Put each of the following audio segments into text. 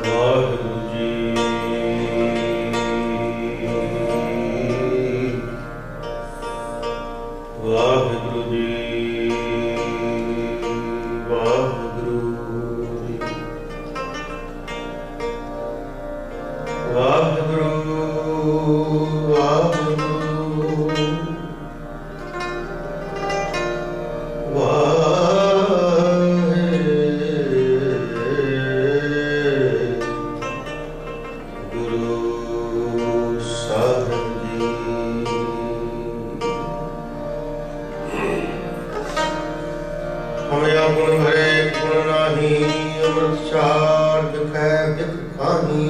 ਵਾਹਿਗੁਰੂ ਜੀ ਵਾਹਿਗੁਰੂ ਜੀ ਵਾਹਿਗੁਰੂ ਜੀ ਵਾਹਿਗੁਰੂ गुण भरे गुण नाही अमृत चार दिखै दिख खाही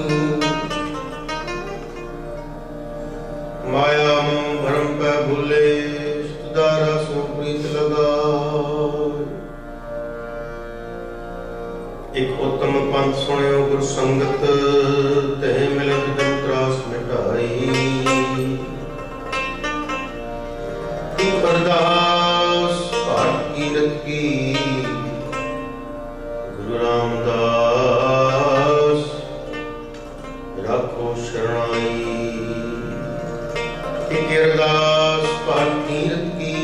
माया मोह भरम पै भूले सुदारा सो प्रीत लगा। एक उत्तम पंथ सुनियो गुर संगत ते मिलत जन त्रास मिटाई। अरदास पाठ कीरत की गुरु रामदास राखो शरणाई। एक अरदास पाठ कीरत की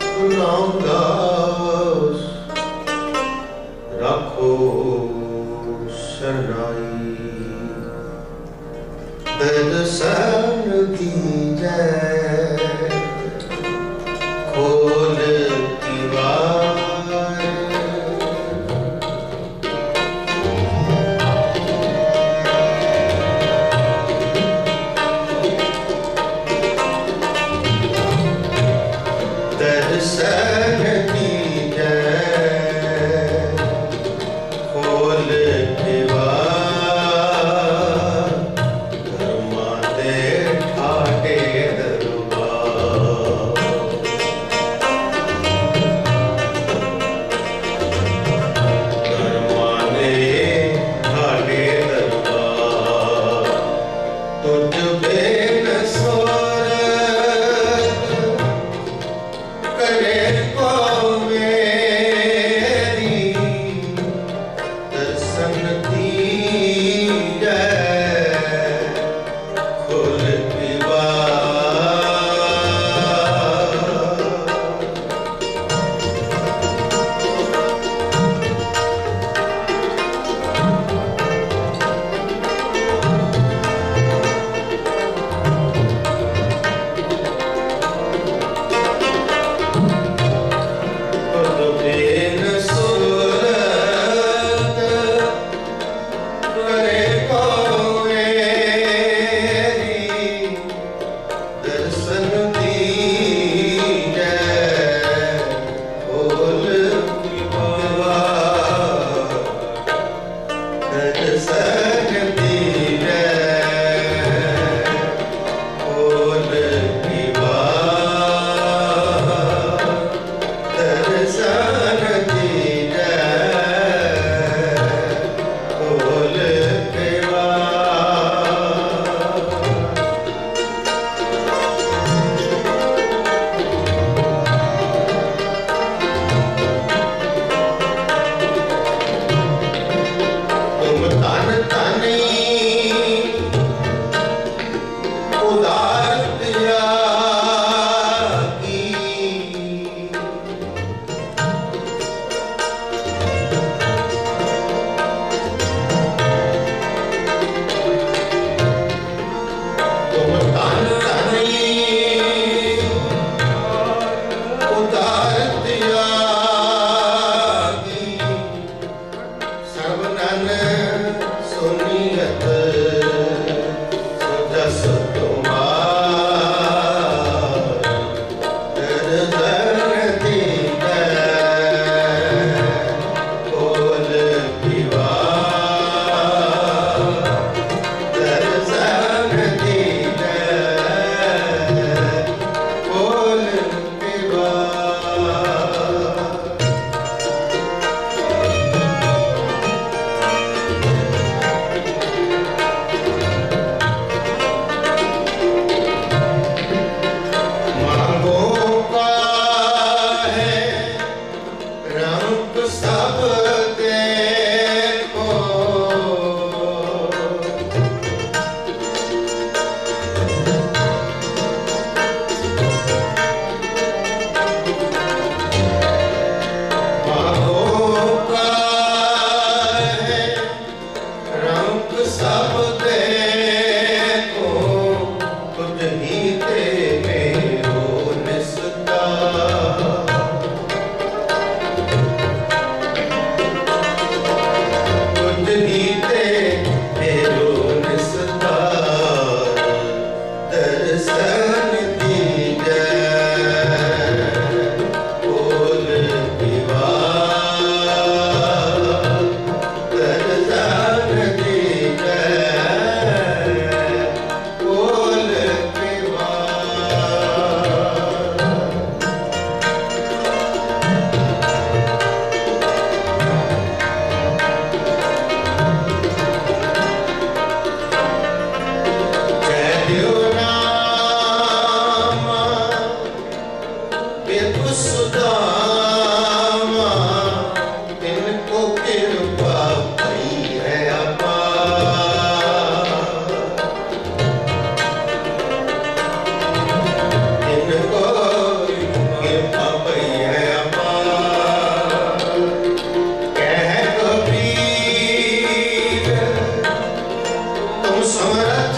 गुरु रामदास राखो शरणाई। दर्शन दीजै खोल दीवार दर्शन दीजै खोल दीवार सुदामा तिनको कृपा भई है अपार। तिनको कृपा भई है अपार। कह कबीर तुम समर्थ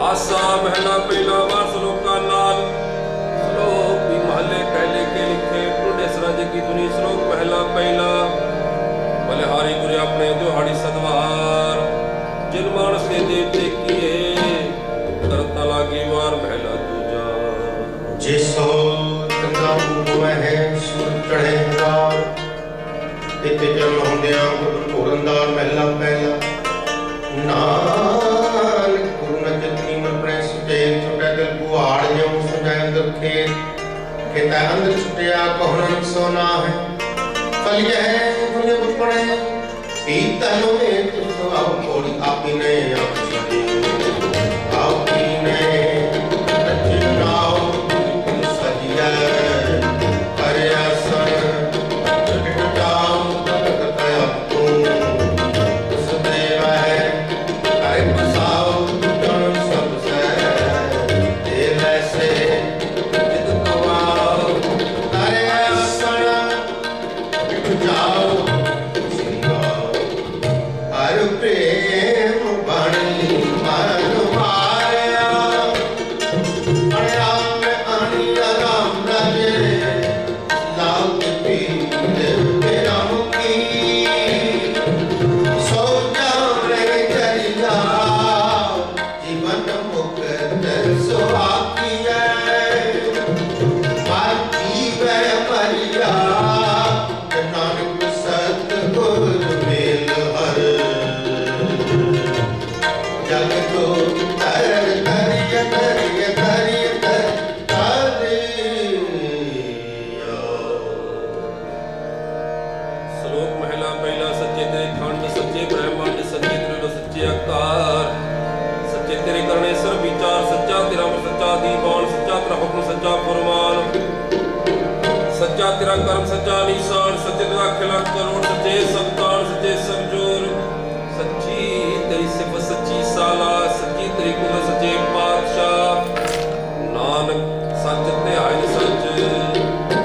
आसा महला पहला बार श्लोका नाल श्लोक भी महले पहले के लिखे टुडे सरज की धुनी श्लोक पहला पहला बलिहारी गुरु अपने जोहाड़ी सदवार जिन मानस के देवते किए करता लागी वार महला दूजा जिसो कंदा हुआ है सुर चढ़े हजार इते जन्म होंदिया गुरु पूरनदार महला पहला नानक गुरु न जितनी मन प्रेस ते छुटा दिल बुआड़ जो सजाए अंदर खेता अंदर छुटिया कहन सोना है फल यह दुनिया बुपड़े पीतल में तुझ आओ कोड़ी आपी ने आपी ने रचनाओ सजिया करया सन टटाओ तकतया तू उस देव है आई बसाओ जन सब से दिल से जित कवाओ करया सन जाओ हर प्रेम बन तेरा कर्म सच्चा निशान सच्चे तेरा खिला करोड़ सच्चे सब ताड़ सच्चे सब जोर सच्ची तेरी सिफत सच्ची साला सच्ची तेरी कुल सच्चे पातशाह नानक सच ध्यान सच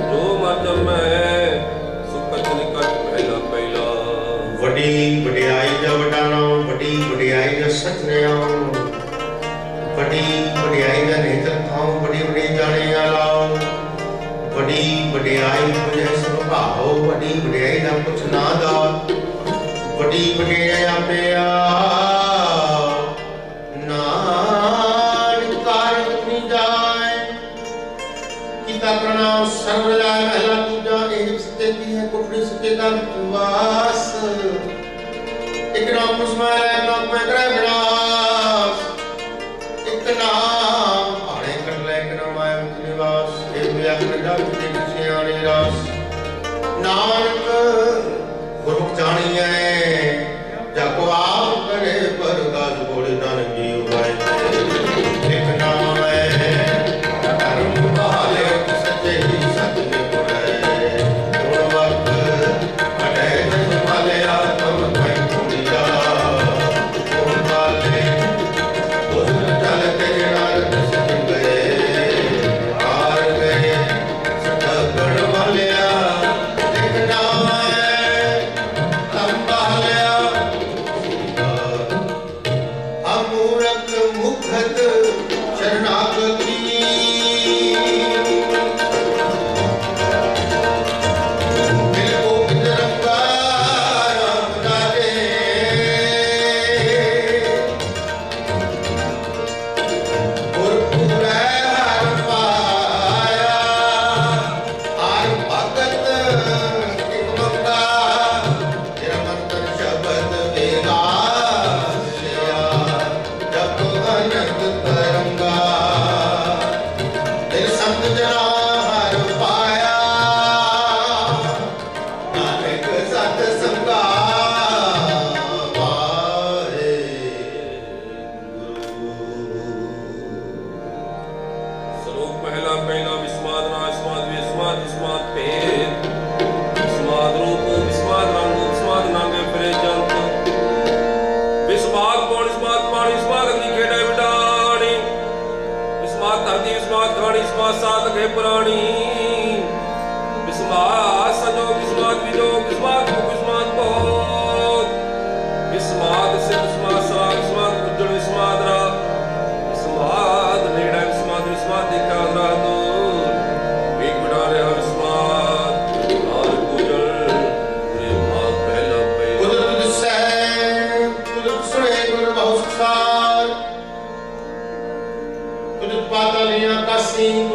जो मर मैं सुखत निकट पहला पहला वडी वडियाई जा वडा नाम वडी वडियाई जा सच नाम वडी वडियाई जा नेत्र थाओ वडी वडी जाने आला वडी वडियाई मुझे सुभाओ वडी वडियाई ना कुछ ना दा वडी वडियाई आपे नानकार अपनी जाए किता प्रणाम सर्व जाए महला पूजा एक सत्य की है कुफरी सत्य का वास एक नाम मुस्मार है नाम में करे विनाश एक नाम आने कर ले एक नाम आए निवास नानक गुरु जानिए जाको आप करे पर गाज बोले नानक जी उगाए एक नाम है धर्म बहाले सच्चे ही सत्य में पुरे गुण वक्त अटे जन वाले आत्म भाई पुनिया गुण वाले गुण चल तेरे नारद सिंह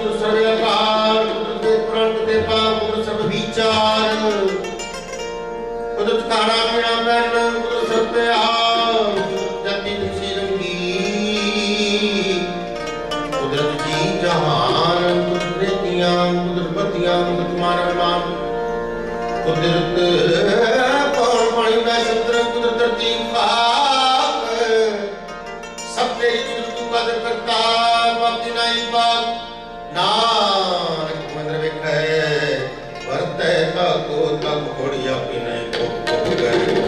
गए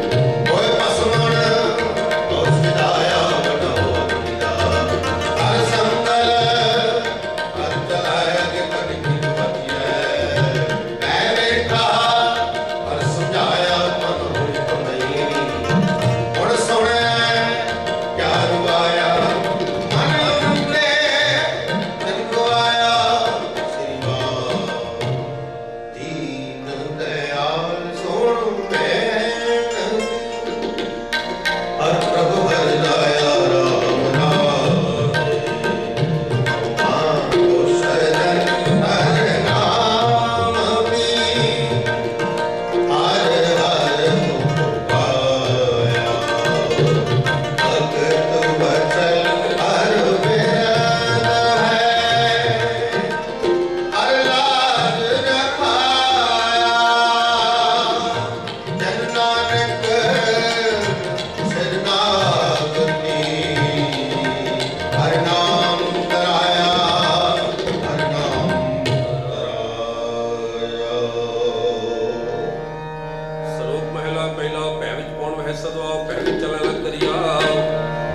ਸੁਆਉ ਪੈ ਵੀ ਚਲੈ ਲਗ ਦਰਿਆਉ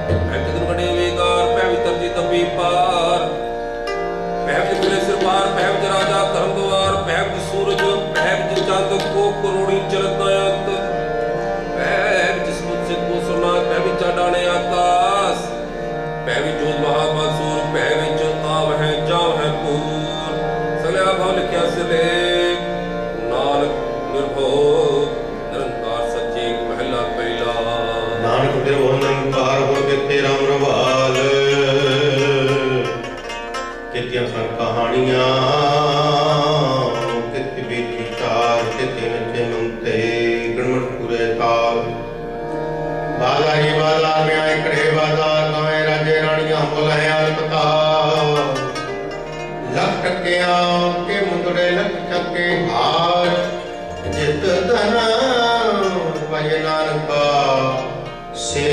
ਪੈ ਵੀ ਦੁਰਗੜੇ ਵੇਗਾਰ ਪੈ ਵੀ ਤਰਜੀ ਤਪੀ ਪਾਰ ਪੈ ਵੀ ਤੁਲੇ ਸਿਰ ਪਾਰ ਪੈ ਵੀ ਰਾਜਾ ਧਰਮ ਦੁਆਰ ਪੈ ਵੀ ਸੂਰਜ ਪੈ ਵੀ ਚੰਦ ਕੋ ਕਰੋੜੀ ਚਲਤ ਅੰਤ ਪੈ ਵੀ ਸਮੁੰਦ ਸੇ ਕੋ ਸੁਨਾ ਪੈ ਵੀ ਚਾਡਾਣੇ ਆਕਾਸ ਪੈ ਵੀ ਜੋਤ ਮਹਾਬਾਸੁਰ ਪੈ ਵਿੱਚ ਆਵ ਹੈ ਜਾਵ ਹੈ ਪੂਰ ਸਗਲਾ ਭਵ ਲਿਖਿਆ ਸਿਲੇ ਨਾਨਕ ਨਿਰਭਉ ਨਿਰੰਕਾਰ ਸੱਚੇ ਮਹਿਲਾ ਪਹਿਲਾ ਨਾਨਕ ਨਿਰਭਉ ਨਿਰੰਕਾਰ ਹੋ ਕਿਤੇ ਰਾਮ ਰਵਾਲ ਕਿਤਿਆਂ ਸਨ ਕਹਾਣੀਆਂ ਕਿਤੇ ਬੀਤੀ ਚਾਰ ਕਿਤੇ ਨਚੇ ਨੁੰਤੇ ਗਣਮਟ ਪੂਰੇ ਤਾਲ ਬਾਜ਼ਾਰੀ ਬਾਜ਼ਾਰ में आए कड़े बाजार गावे राजे रानियां बोले अलपताल लख टकिया के मुंदड़े लख चके हार जित धन भज नानका से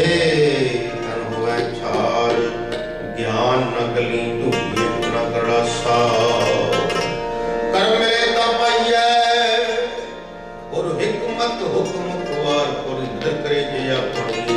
धन हुए छार ज्ञान नकली धूली न कड़ा सा कर मिले तो पाइए और हिकमत हुक्म कुवार और इधर करे जे अपनी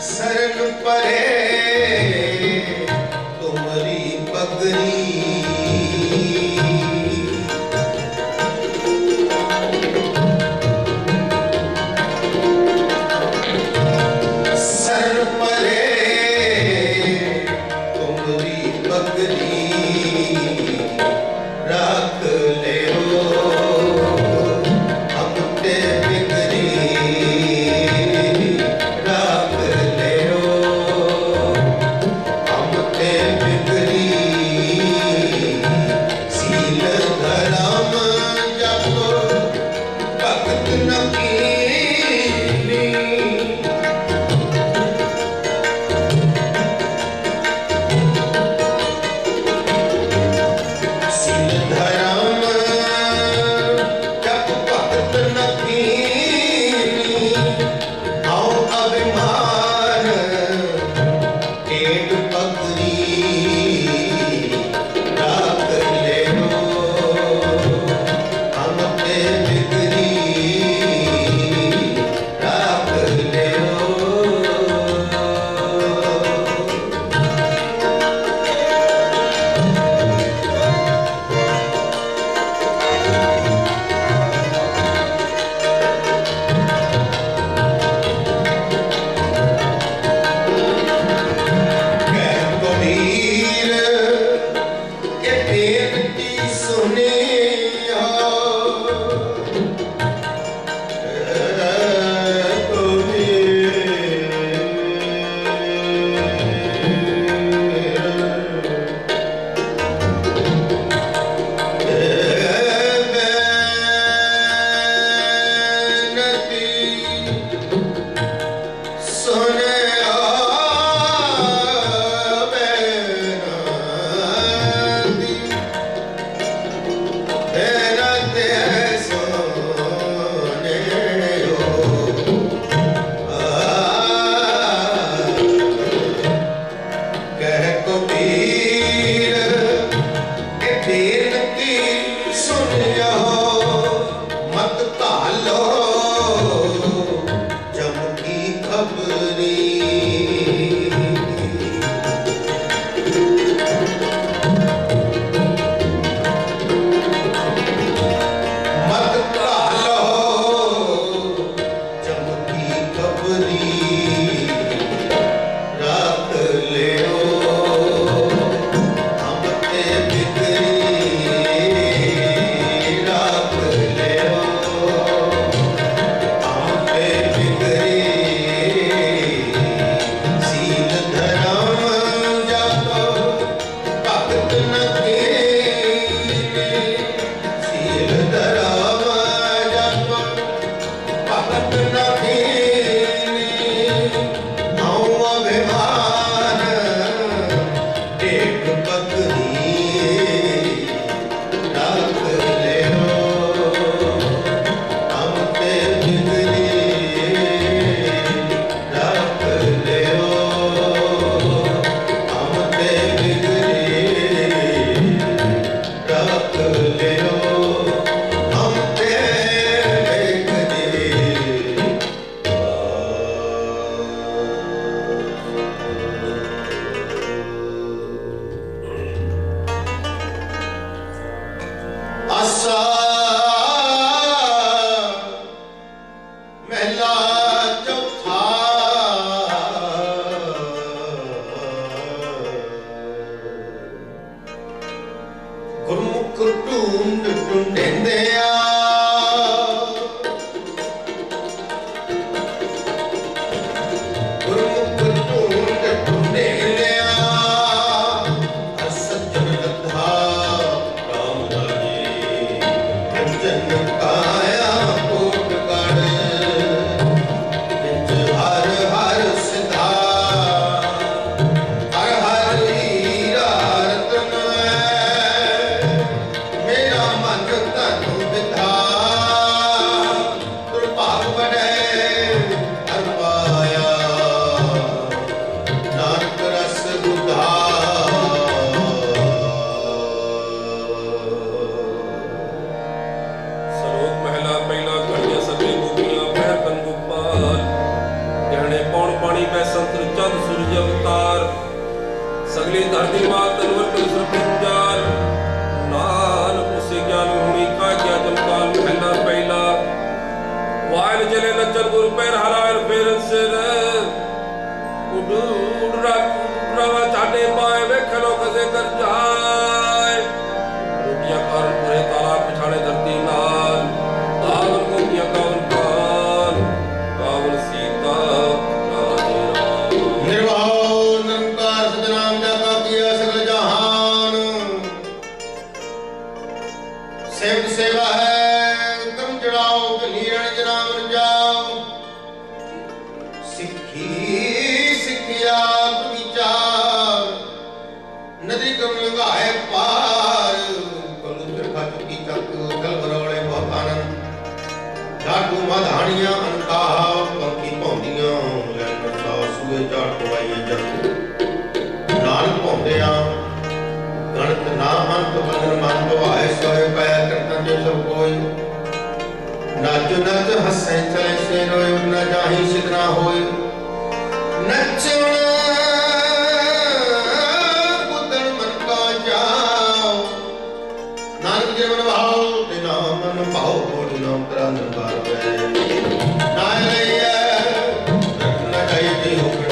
शरण परे ਸਿੱਖੀ ਸਿੱਖਿਆ ਵਿਚਾਰ ਹੁੰਦਿਆਂ ਗਣਤ ਨਾ ਅੰਤ ਬੰਧਨ ਮਨ ਭਵਾਏ ਸੋਏ ਪਾਇਆ ਕਰਤਾ ਜੋ ਸਭ ਕੋਈ ਨਾਚੋ ਨਚ ਹੱਸੇ ਚਲੇ ਸੇ ਰੋਏ ਨਾ ਜਾਹੀ ਸਿਦਨਾ ਹੋਏ ਨੱਚਣ ਕੁੱਦਣ ਮਨ ਕਾ ਜਾਓ ਨਾਨਕ ਜੀਵਨ ਭਾਉ ਤੇ ਨਾ ਮਨ ਭਾਉ ਕੋਟ ਨਾ ਉਤਰਾ ਨੰਬਰ ਵੇ ਨਾ ਲਈਐ ਰੱਖਣਾ ਚਾਹੀਦੀ ਹੋ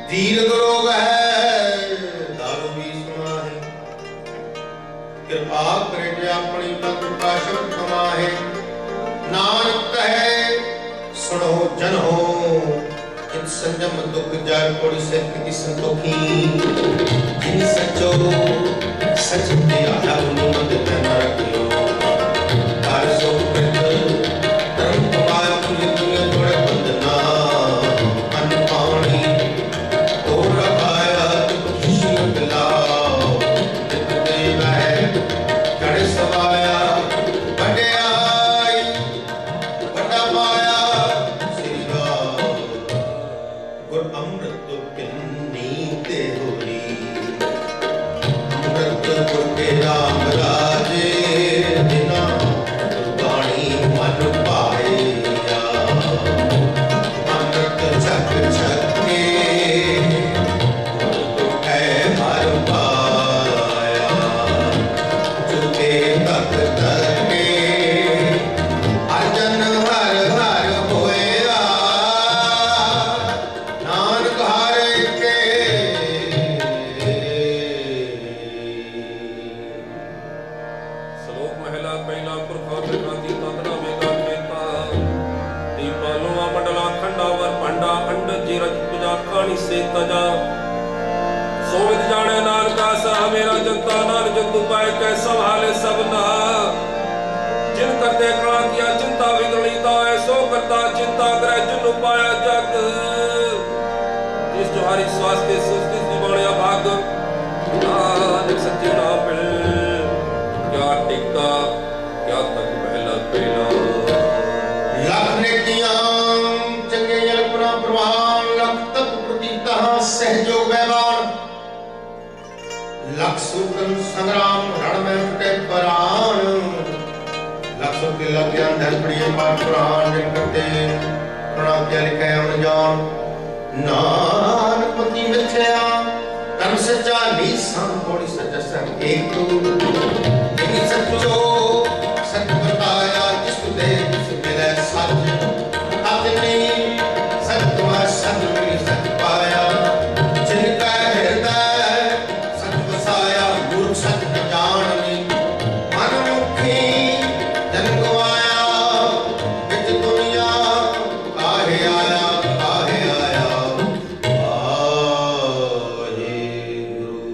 धीर रोग है दारू भी सुना है कृपा करे जे अपनी कृपा शब्द कमाहे नानक कहे सुनो जन हो इन संयम दुख जड़ कोड़ी से किति संतोखी जिन सचो सच ते आया उन्मद तन रखियो हर सो कृत धर्म कमायो पुण्य दुनिया तोड़े बंधना मन पानी तो रखाया तुम खुशी मिलाओ नित देव है कड़े सवाया बड़े आई बड़ा माया श्री राम गुर अमृत किन्नी ते होरी अमृत गुर के राम राजे बिना गुरबाणी मन पाया अमृत छक छके तो है हर पाया चुके तक तके हर जन हर हर होया नानक हर के ਸ਼ਲੋਕ ਮਹਿਲਾ ਪਹਿਲਾ ਪੁਰਖਾ ਬਿਰਖਾਤੀ ਤਤਨਾ ਮੇਗਾ ਖੇਤਾ ਦੀਪਾ ਲੋਆ ਮੰਡਲਾ ਖੰਡਾਵਰ ਭਾਂਡਾ ਅੰਡ ਜੀਰਜ ਪੁਜਾ ਖਾਣੀ ਸੇ ਤਜਾ ਸੋਵਿਤ ਜਾਣੇ ਨਾਨਕਾ ਸਾ ਮੇਰਾ ਜਨਤਾ ਨਾਲ ਜੰਤੂ ਪਾਏ ਕੈ ਸੰਭਾਲੇ ਸਭਨਾ ਜਿਨ ਕਰਤੇ ਕਲਾ ਕੀਆ ਚਿੰਤਾ ਵਿਗੜੀ ਤਾਏ ਸੋ ਕਰਤਾ ਚਿੰਤਾ ਕਰੈ ਜਿਨ ਪਾਇਆ ਜਗ ਜਿਸ ਜੋ ਹਰੀ ਸਵਾਸਤੇ ਸੁਸਤੀ ਦੀ ਬਣਿਆ ਭਾਗ ਨਾਨਕ ਸੱਚੇ ਨਾਮ ਮਿਲ क्या टिका क्या तक पहला पहला लख नेकियां चंगे यलपुना प्रवान लख तप प्रतीता सहजो वैवान लख सूतन संग्राम रण में फटे परान लख सुख लग अंधर पड़िए पाठ पुराण जिन करते प्रणाम क्या लिखे अमर जान नानक पति मिथ्या कर्म सच्चा नीसान थोड़ी सच्चा सब एक तू सच्चो सच बताया जिस दे जिस मिले सच अपनी सत्य सत मिली सच पाया जिनका हृदय सच बसाया गुरु सच न जाननी मन मुखी जन गवाया बिच दुनिया काहे आया वाहे गुरु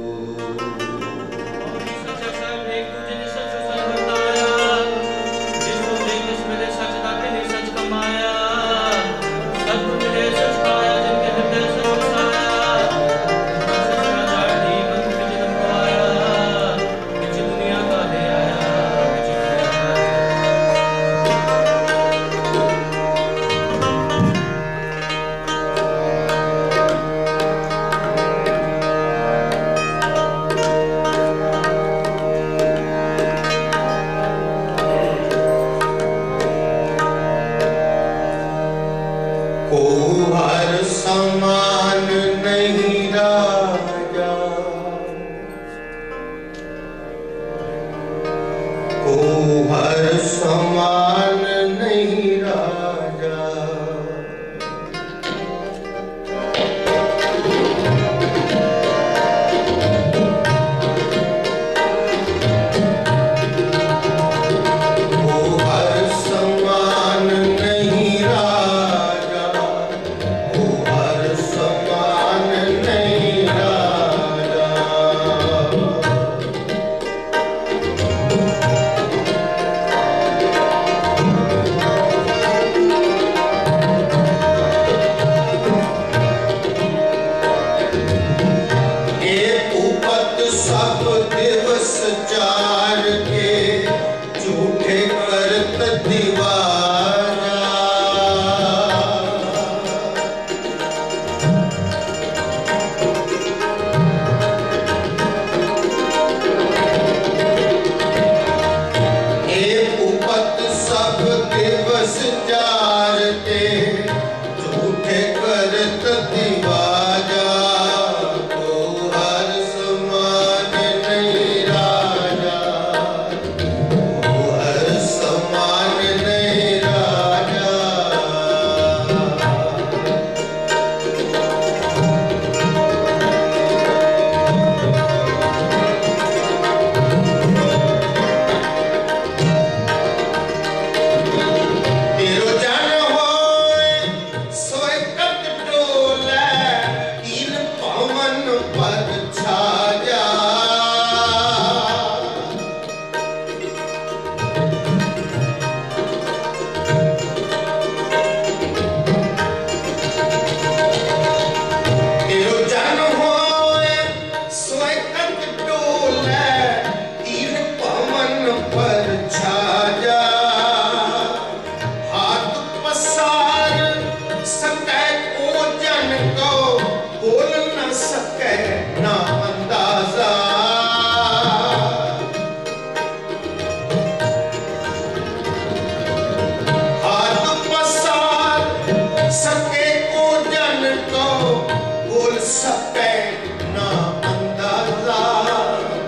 ना अंदाजा,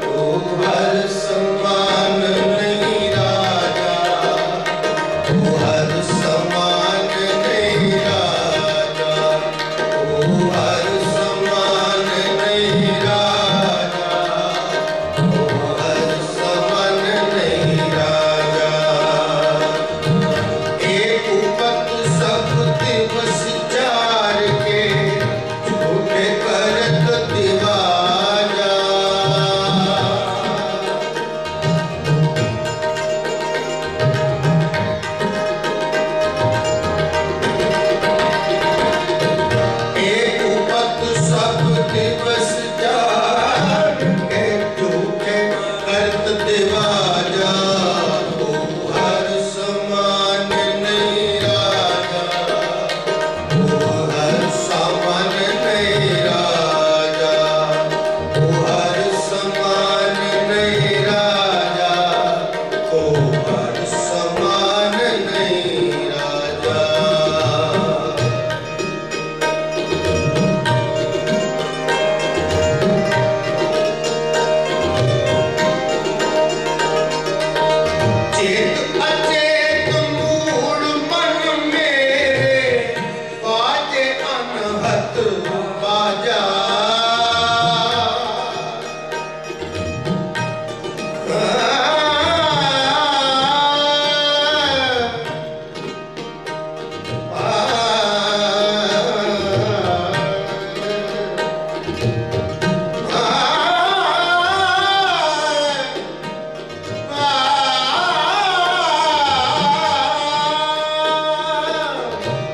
वो हर समान नहीं राजा, वो हर समान नहीं राजा, वो हर समान नहीं राजा, वो हर समान नहीं राजा। एक उपत सब दिवस चार के, झूठे करत दिवाजा। एक उपत सब दिवस चार के, झूठे करत दिवाजा। वो हर समान नहीं राजा, वो हर समान नहीं राजा, वो हर समान नहीं राजा, वो हर समान नहीं राजा। चेत अचेत मूल मन मेरे, बाजे अनहत बाजा।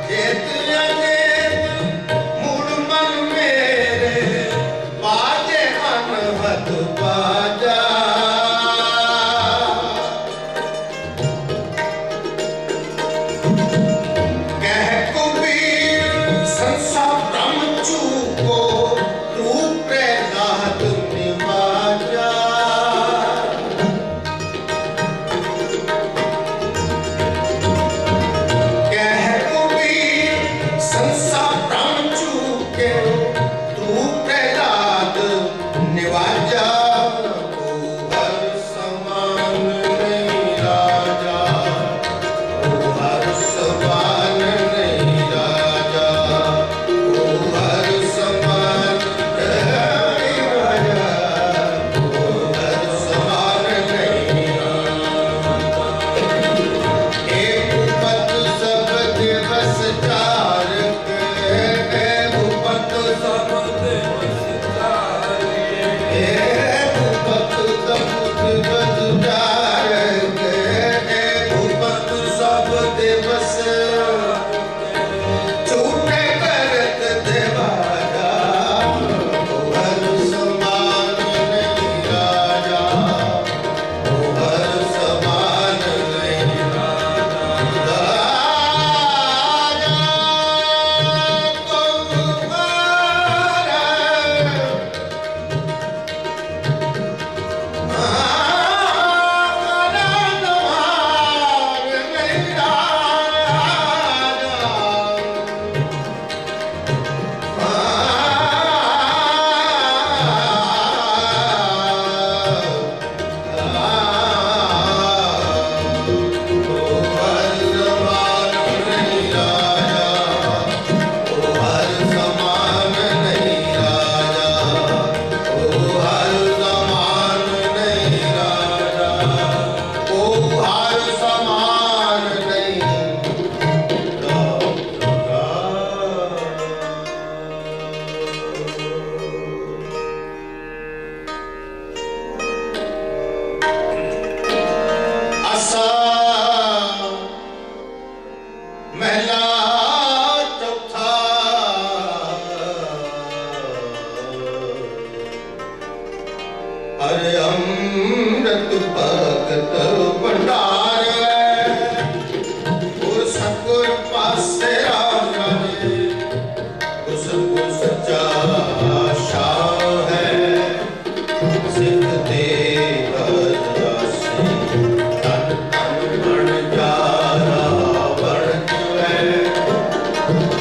चेत अचेत मूल मन मेरे, बाजे अनहत बाजा। कह कबीर संसा ब्रह्म चूको, तू प्रहलाद निवाजा। कह कबीर संसा ब्रह्म चूके, तू प्रहलाद निवाजा। वो हर समान नहीं राजा, वो हर समान नहीं राजा, वो हर समान नहीं राजा, वो हर समान नहीं राजा। एक उपत सब दिवस चार के, एक उपत सब दिवस चार के, एक उपत सब दिवस चार के, एक उपत सब दिवस झूठे करत दिवाजा। वो हर समान नहीं राजा, वो हर समान नहीं राजा। अरे अमृत भगत भंडार गुर सतगुर पासे राजा गुर सतगुर सच्चा शाह है सिख देव दासी तन तन बन जारा बन है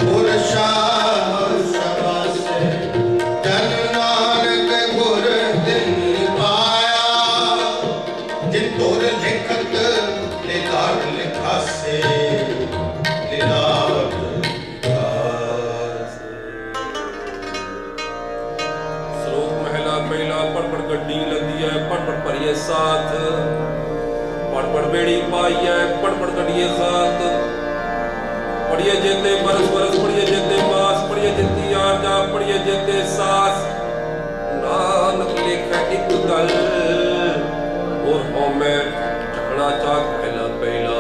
गुर शाह सभा से जन साथ पड़ बेड़ी पाइए पड़ कटिए साथ पढ़िए जेते बरस बरस पढ़िए जेते मास पढ़िए जेती आजा पढ़िए जेते सास नानक लिखे एक गल और हमें झगड़ा चाक पहला पहला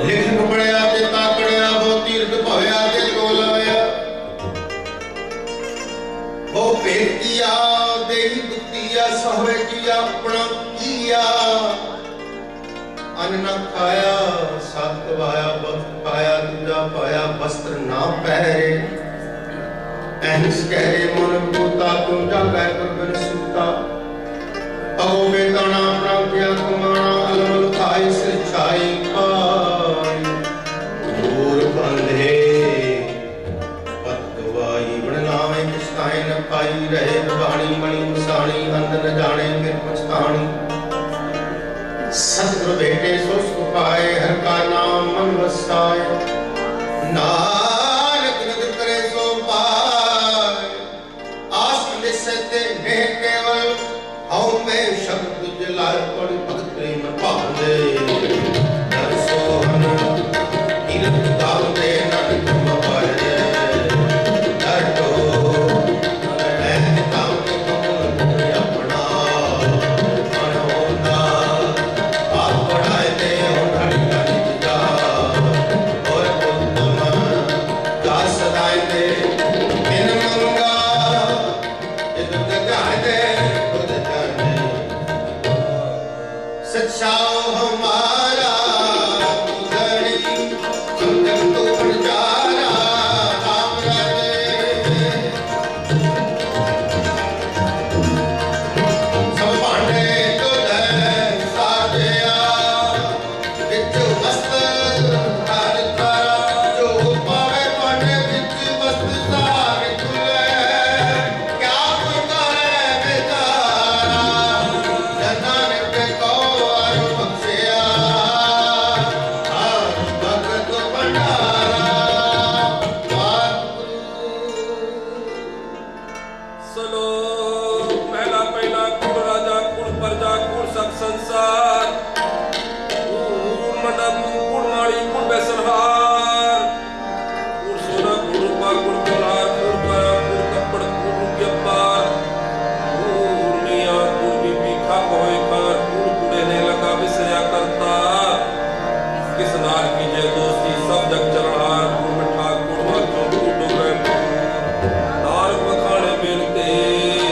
लिख पढ़िया ते ताकड़िया वो तीर्थ भवया ते तोलवया वो पेटिया देही दुतिया सहवे किया अपना किया अन्न न खाया सात वाया वक्त पाया दूजा पाया वस्त्र ना पहरे ऐस कहे मन भूता तुम जा गए पर बिन सूता अगो बेताना अपना किया कुमाना अलमल खाई सिर छाई पाई दूर बंधे पतवाई बन लावे किसकाए न पाई रहे बाणी मणि मुसाणी अंत न जाने फिर पछतानी सत्र बेटे सो सुखाए हर का नाम मन वसाए नानक नित करे सो पाए आस निसते ने केवल हऊ में शब्द जलाए पड़ी भगत प्रेम पावे दर सोहन तीरथ दाल दे नानक मवाए दर तो दार पखाने मिलते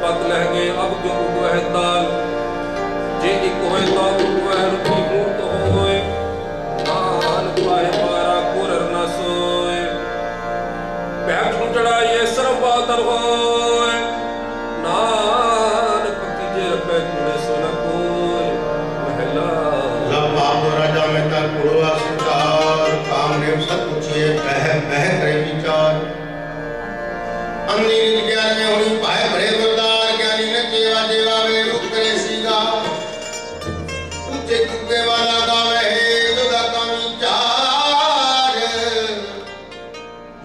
पत लह गए अब क्यों उगवह ताल जे एक होए तो उगवह रुपी मूर्त होए नान पाए मारा कुरर न सोए पैठ उठड़ा ये सर्व बादर होए नान पकी जे रपे कुड़े सो न कोई महला बाप राजा में तर पुड़वा सुचार कामदेव सत पूछिए बह करे विचार अंधी ज्ञान में होनी पाए बड़े गुरदार ज्ञानी न जेवा जेवा वे रूप करे सीगा ऊंचे कुके वाला गावे है जुदा का विचार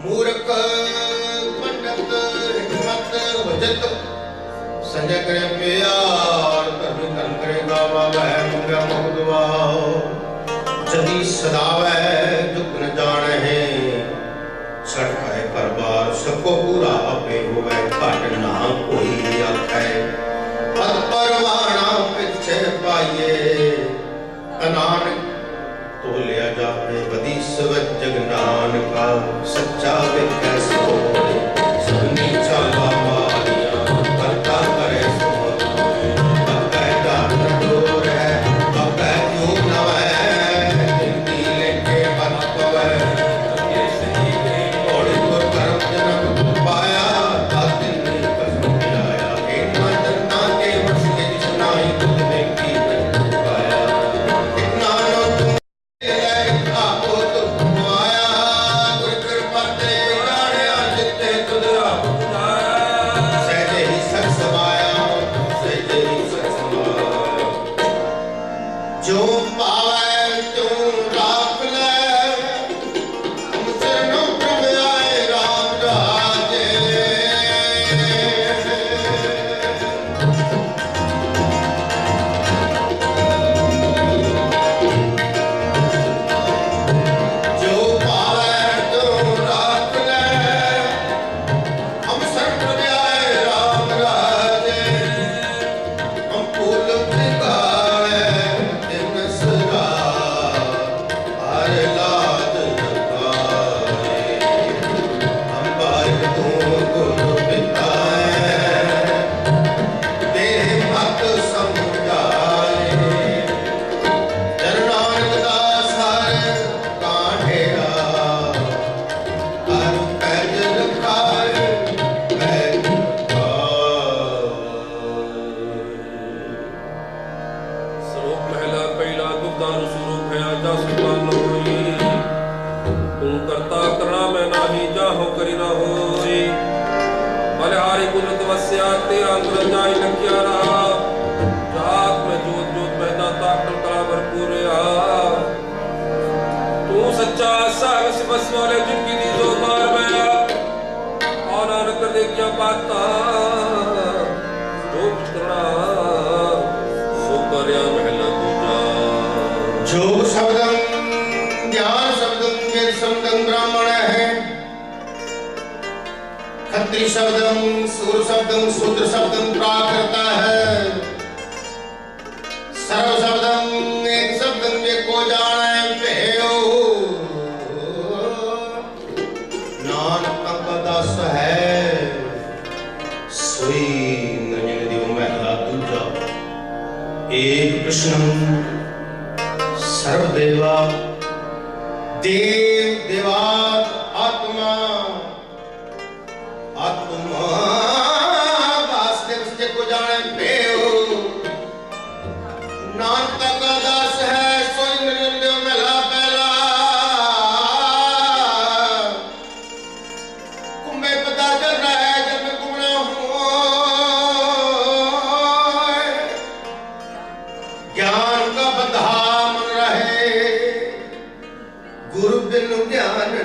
मूर्ख पंडित हिम्मत वजत संजय करे प्यार कर्म कर्म करेगा वह मंगा महुदवा जदी सदावे दुख न जाने है छटकाए परबार सबको पूरा अपे होवे घट ना कोई आखे पद परवाना पिछे पाइए अनान तो लिया जाए बदी सवत जगनान का सच्चा विख्या सो सुनी चाला मारिया करता करे सो बक्का डाल डोर है बक्का क्यों न है जिंदगी लेके बन पवे जो पावे तू राख ले हमसे न प्रभ आए राम राजे जो पावे तू राख ले हमसे प्रभ आए राम राजे हम फूल बिगाड़े तेरा अंतर जाय लखिया रहा जात में जोत जोत में दाता कला भरपूर रहा तू सच्चा साहब से बस वाले जिनकी दी दो बार में और नानक कर दे क्या बाता जो करना सो करया महला दूजा जो शब्दम ज्ञान शब्दम वेद शब्दम ब्राह्मण है खत्री शब्दम सूर शब्दम शूद्र शब्दम प्राकृता है सर्व शब्दम एक शब्दम जे को जाने पेयो नानक का दास है सोई नजर दियो महला दूजा एक कृष्णम सर्वदेवा देव देवात आत्मा आत्मा वासुदेव से को जाने पेयो नानक का दास है सोई नरेंद्र मेला पहला कुंभे पता चल रहा है जब मैं घूमना हूँ ज्ञान का बंधा मन रहे गुरु बिन ज्ञान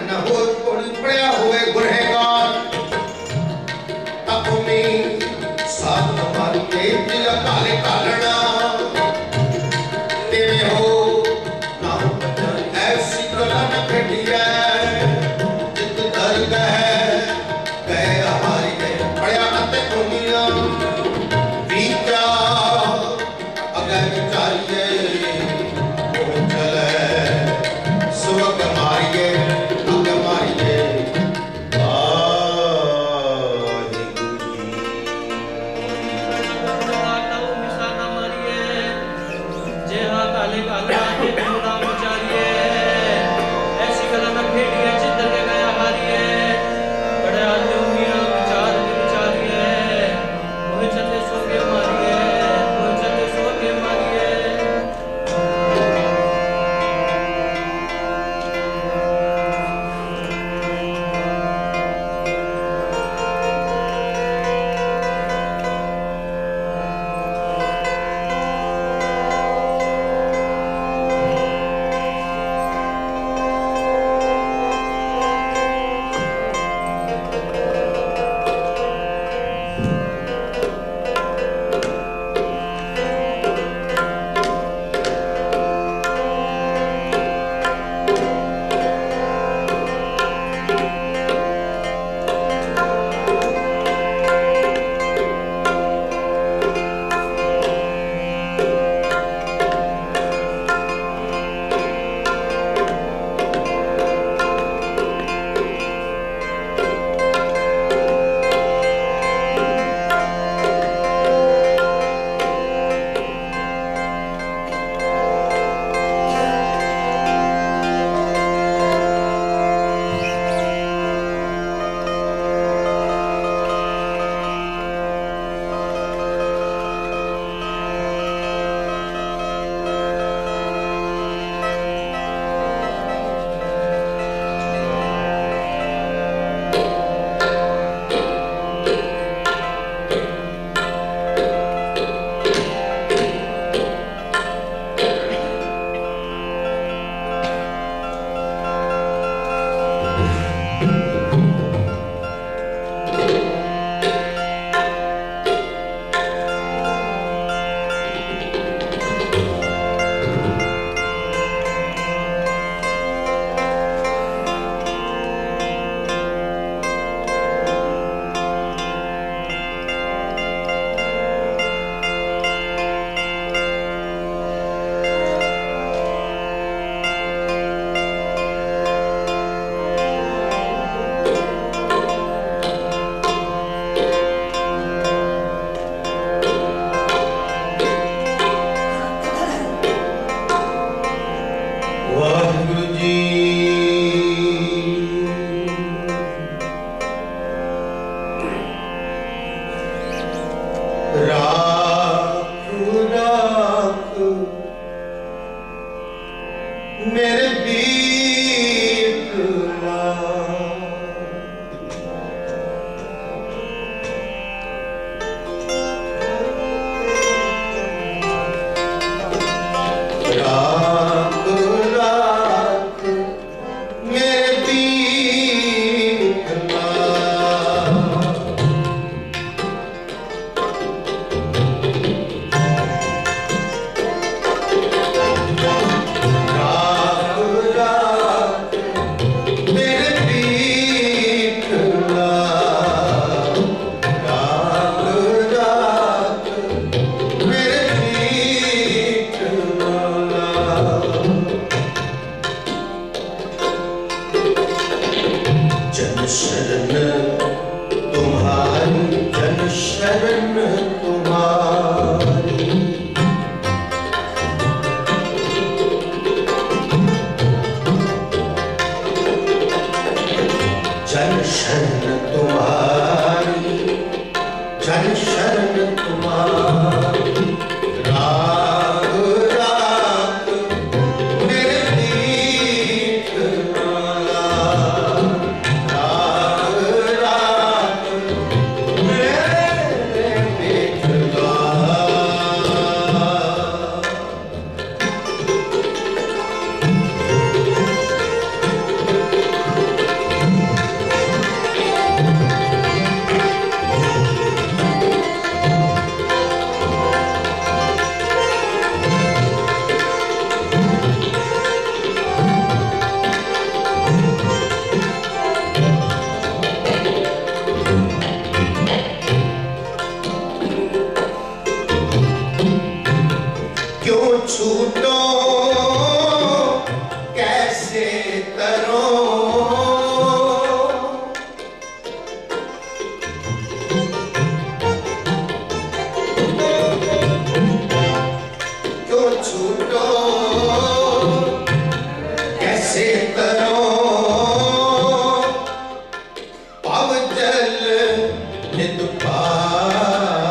मेरे बीत राख राख मेरे बीत जन शरण तुम्हारी जन शरण तुम्हारी जन शरण तुम्हारी जन शरण तुम्हारी राग राग मेरे दीप क्यों छूटो कैसे करो क्यों छूटो कैसे करो पव जल नित पारी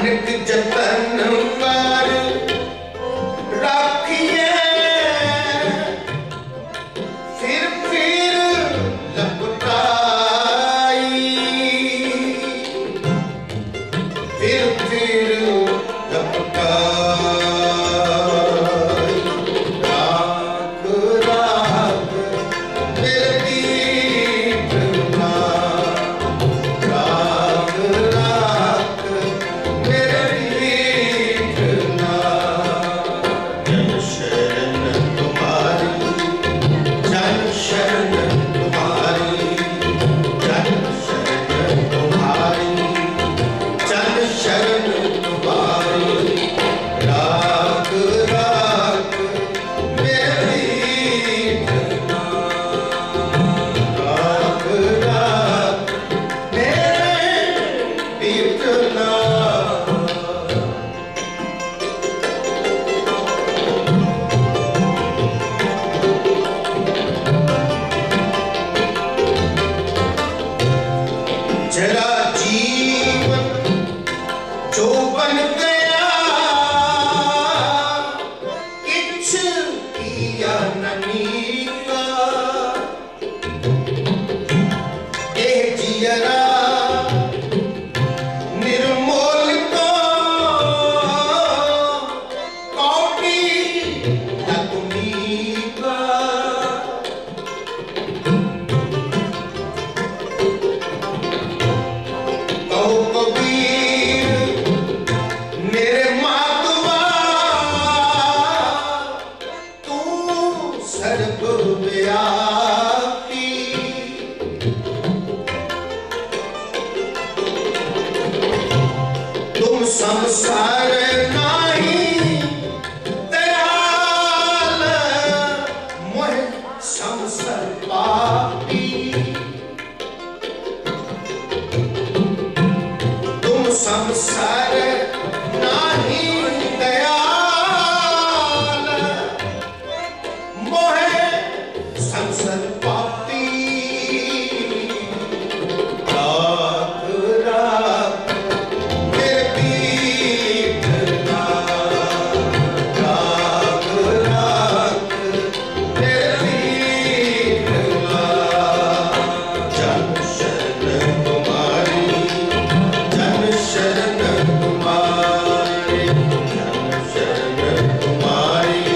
अनेक जतन कर राखिए फिर लपटाई फिर लपटाई राख राख मेरी प्रेरणा राख राख मेरी प्रेरणा जन शरण तुम्हारी जन शरण तुम्हारी जन शरण तुम्हारी जन शरण तुम्हारी राख राख मेरी प्रेरणा राख राख मेरी प्रेरणा जरा जीवन जो बन गया किछ किया ननी का ये जियरा निर्मोल को कौटी लगनी का कहो कबीर मेरे मातवा तू सर्वव्यापी तुम संसार नाही दयाल मोह संसार पापी तुम संसार नाही दयाल मोहे संसार पापी राख राख मेरी प्रेरणा राख राख मेरी प्रेरणा जन शरण तुम्हारी जन शरण तुम्हारी जन शरण तुम्हारी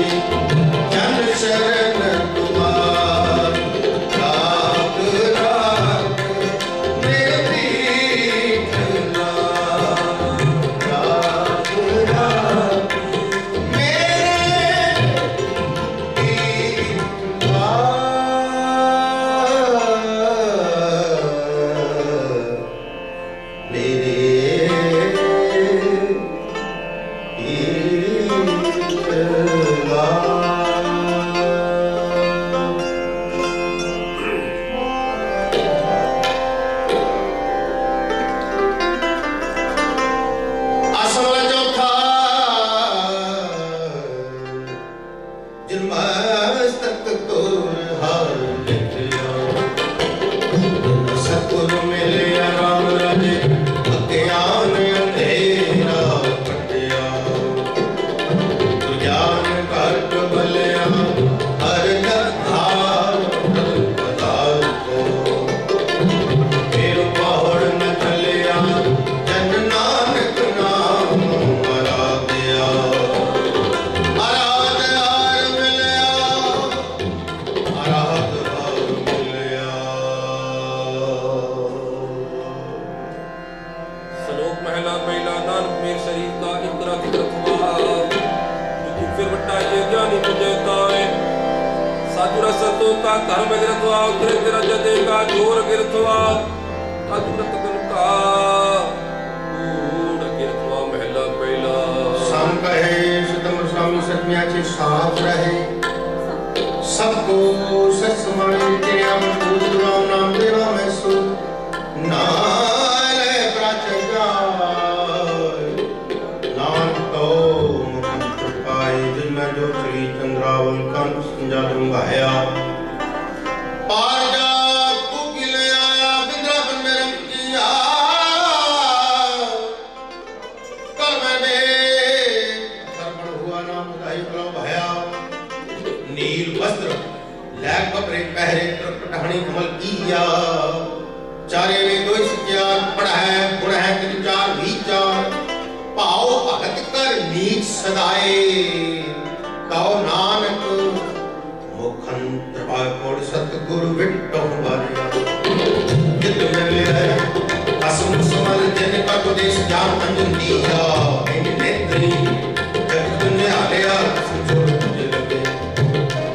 जन शरण तुम्हारी राख राख मेरी प्रेरणा राख राख आसन वाला चौथा जन्मस्तक तोर हार लिखिया सतगुर मिलिया राम राजे अज्ञान अंधेरा कटिया तू ज्ञान घट बलिया हर धार पताल को फिर पहाड़ न चलिया जन नानक नाम मरा दिया आराध हार मिलिया आराध हार मिलिया श्लोक पहला पहला नानक में शरीर का इकरा तिकरत हुआ जो फिर बटाइए ज्ञानी बुझेताए साधुरा संतों का धर्म गिरत हुआ उतरे तेरा जदे का जोर गिरत हुआ अद्भुत गुण का कूड़ गिरत हुआ महला पहला शाम कहे सुतम स्वामी सत्याचे साथ रहे सबको सत्समानी तेरा मजबूत नाम देवा मैं सो नाल प्राचगा नान तो मुक्त पाए जिन में जो चली चंद्रावल कंठ संजालम भाया पार जा तू किले आया बिंद्रावन में रंग किया लैग बपरे पहरे त्रुट ढाणी कमल किया चारे में दो सत्यार पढ़ है गुण है तिन चार विचार पाओ भगत कर नीच सदाए कहो नानक मुखंत पाकोड़ सतगुरु विट्टो बारिया जित मिले है असम समल जन का उपदेश जान अंजन दिया इन नेत्री जग दुनिया आलिया संजोड़ तुझे लगे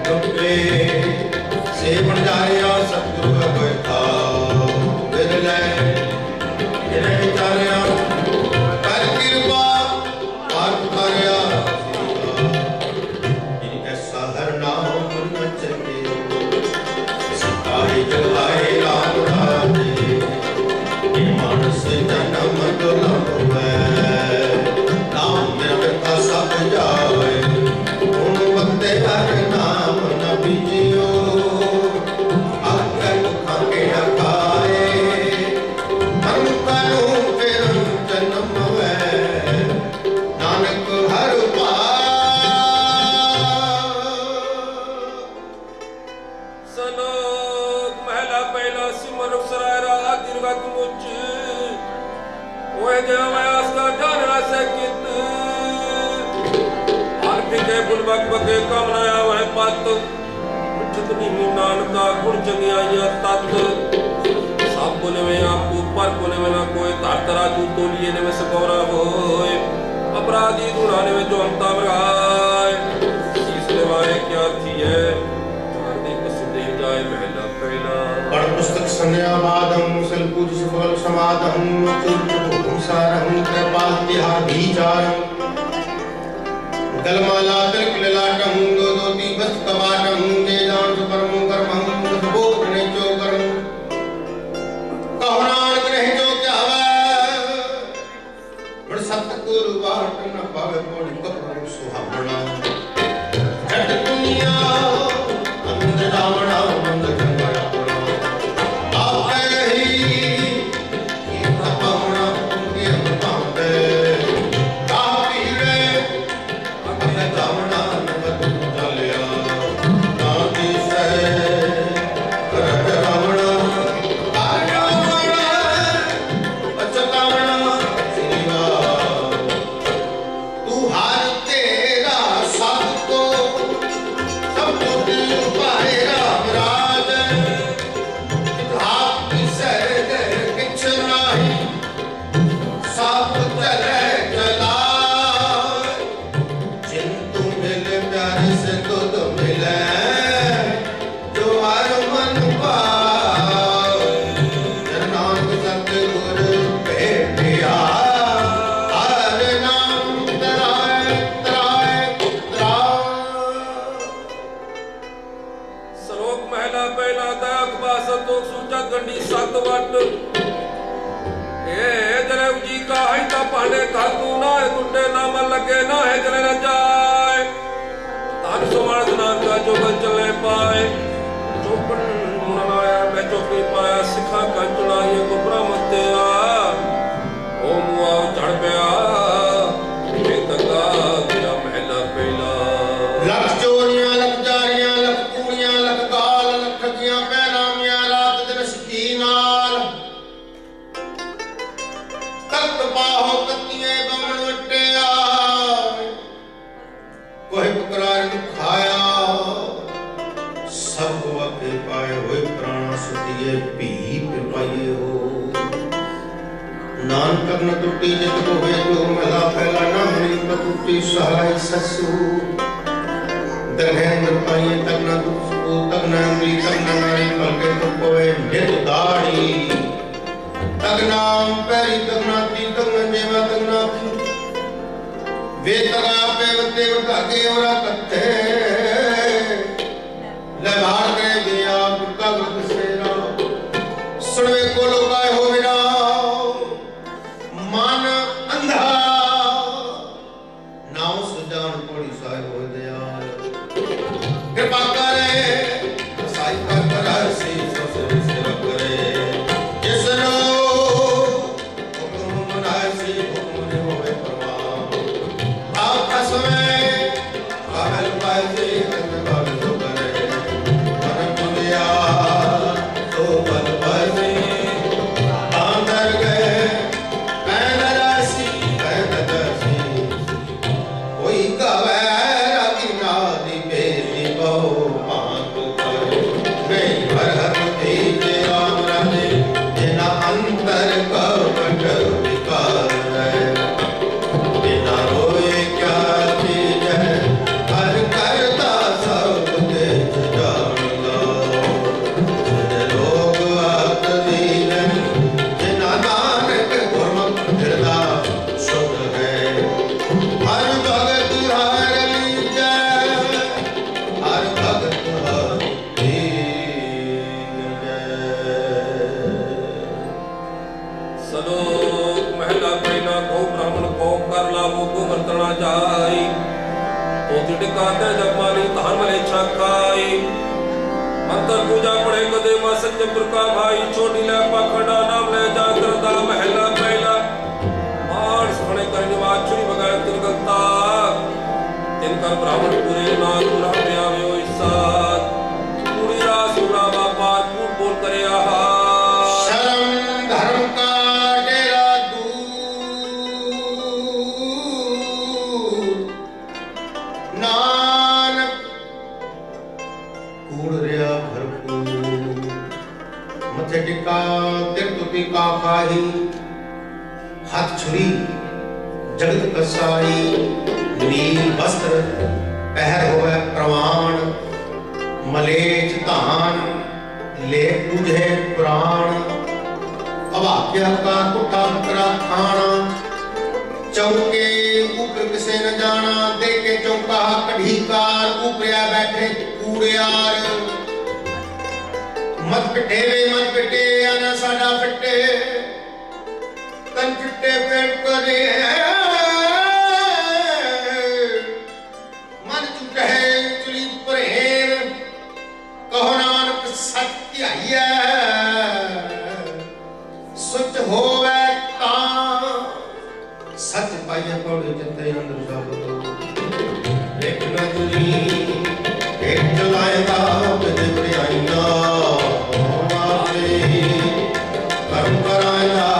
लुटे से बन जा रहा सतगुरु का कोई था विरले जिन्हें विचारिया कर कृपा पार उतारिया इनके सहर नाम न चले सितारे जलाए राम राजे ये मानस जन्म दुलम है नाम मेरे का सब जाए तुम बंदे हर नाम न बीजियो अगर खाके अकाए मन करो फिर जन्म है नानक हर सलोक महला पहला सिमर सरायरा दीर्घत मुच ओए देवयास का जानना से कित आरती के बुलबक बके कामनाया वह पत जितनी मीनान का गुण जगिया यह तत् सब बोले में आपको पर बोले में ना कोई तारतरा तू तोलिए ने में सकोरा होए अपराधी ढूंढाने में जो हमता मराए शीश लेवाए क्या थी है चांदी को सुदे जाए महला पहला पढ़ पुस्तक संध्यावादम मुसल पूज सुफल समादम चुप सारहं कृपाल तिहार भीचारम गलमाला तिलक ललाटम दो दो ती बस कबाटम दे जान सुपरमो कर्मं सदबो ने जो कर्म कहो नानक नहीं जो क्या है बड़ सतगुरु बाट न पावे कोड़ कपड़ सुहावना जट दुनिया अंध रावणा मंद जंगड़ा पड़ा आप ही ये तपवना उनके पांडे कापी रे अपने रावणा नमत चलिया नाती से करत रावणा तू हार तेरा सबको सब दिल पाए राम राज आपकी सर किछ नहीं सब चले चला जिंतु मिले प्यारे से तुद मिले जो हर मन पाए नानक सतगुरु भेटिया हर नाम तराए तराए तराए सलोक महला पहला दाक बासत तो सूचा गंडी सत वट ए जलेव जी का है ता पांडे का तू ना है टुंडे नाम लगे ना है जले न जाए तान सुमार नाम का जो बल चले पाए चौपन मुनाया मैं चौकी पाया सिखा का चुना ये गुबरा मत आ ओ मुआ चढ़ गया ये तका गया महला पहला लख चोरियां लख जारियां लख कूड़ियां लख गाल लख ठगियां पैनामियां रात दिन सकी नाल तख्त पाहो कत्तिए बमन वट्टिया कोई पुकार न खाया सब वके पाए होए प्राण सुतिए भी पाए हो नानक न टूटी जित को है जो मला फैला ना हरी टूटी सहाय ससु दरहन पाए तक न दुसको तक न अंगली तक न नारी पलके तो कोए नित दाढ़ी तक नाम पैरी तक न ती तक न जेवा तक न वे तगा पे वते वता के औरा कथे ले भाड़ करे बिया गुरका गुरक सेरा सुनवे को लोकाय हो मेरा मन अंधा नाव सुजान कोड़ी साहिब हो दयाल कृपा करे साई कर कर से ससुर सेवा करे जिसनो हुक्म मनाए से हुक्म ने होवे परवान आप खसमे काहल पाए न जाई। तो तिटका ते जब माली तहन मले छकाई। अंतर पूजा पढ़े कदे मां संजमपुर का भाई। छोटी ले पाखंडा नाम ले जागरदा महला पहला। मार सखणे कर निवास छुरी बगाए तिलगलता। तिनकर ब्राह्मण पूरे नाग पूरा पे आवे ओ इसात। पूरी रास उड़ा बापार पूर बोल करे आहा। शर्म धर्म का डेरा दूर, नानक कूड़ रिया भरपूर। मथे टिका तिरतुती का खाही। हाथ छुरी जगत कसाई। नील वस्त्र पहर होवे प्रमाण। मलेच धान ले पूजे पुराण। अभाग्या का कुठा बकरा खाना। चौके ऊपर किसे न जाना। देखे चौका कढ़ीकार ऊपरिया बैठे कूड़ियार। मत पिटे वे मत पिटे आना साडा पिटे। तन पिटे पेट करे मन चुटे चुली परेर। कहो नानक सत्य है सच होवे तां। सच पाइया पौड़े जिते अंदर सब एक नजरी एक चलाएगा कदे बड़ाइया। कर्म कराया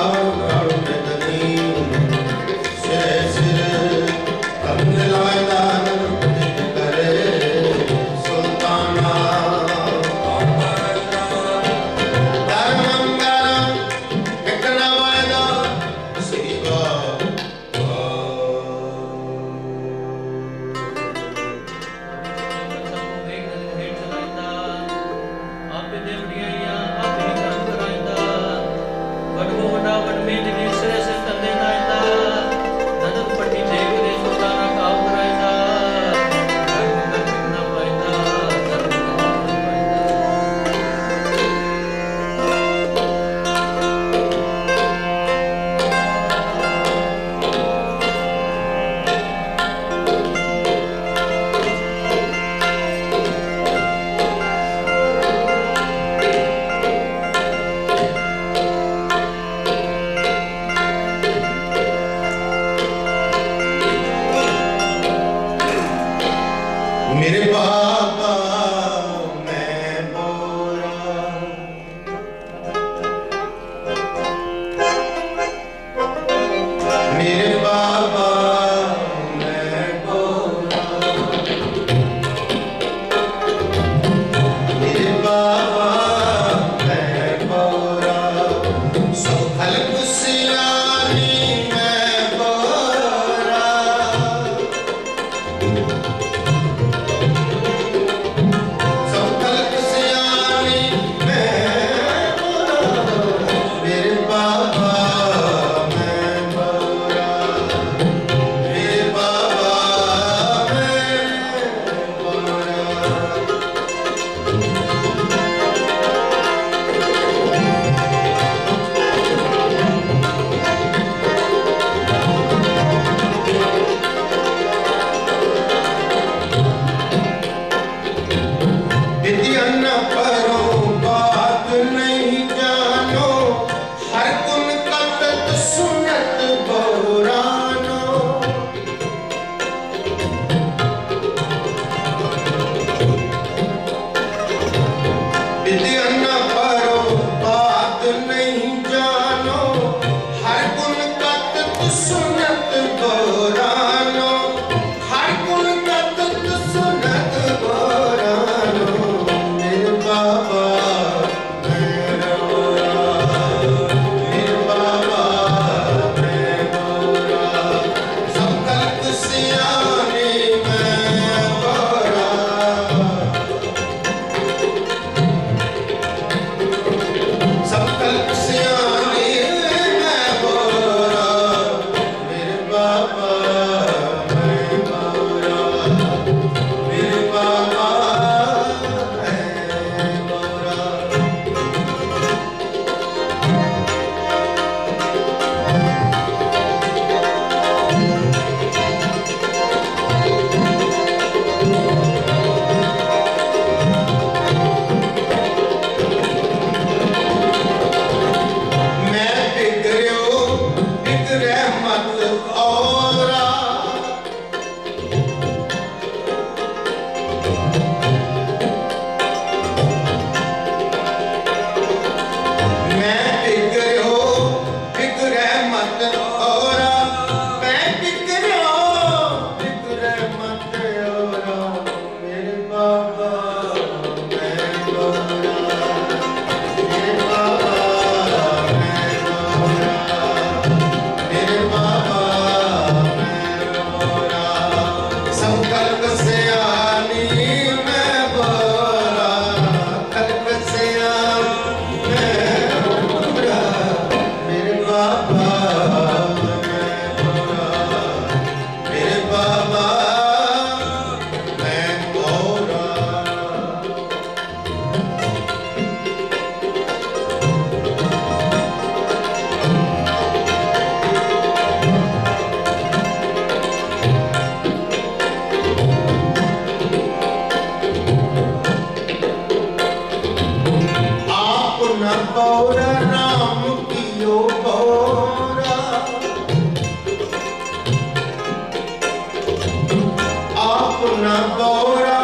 अपना बोरा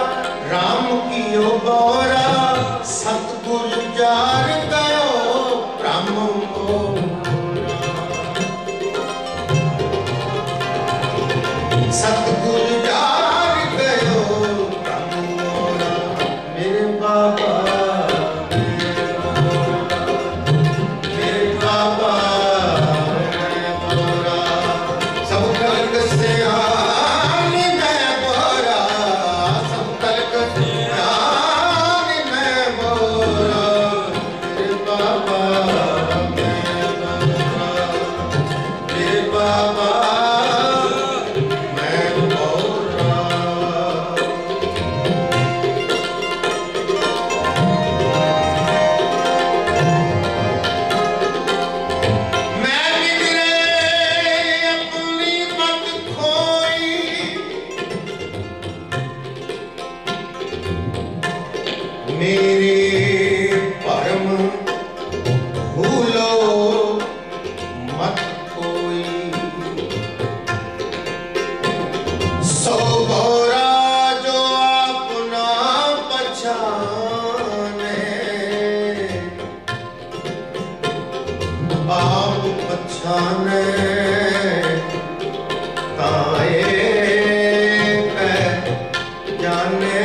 राम कियो बोरा सतगुर जार गयो ब्रह्म सतगुर जार गयो ब्रह्म मोरा मेरे बाबा मेरे बाबा सब कलक से आनी मैं बोरा सब कलक से आनी मैं बोरा मेरे बाबा मेरे बाबा मेरे परम भूलो मत कोई सो भोरा जो अपना पहचाने आप पहचाने ताए जाने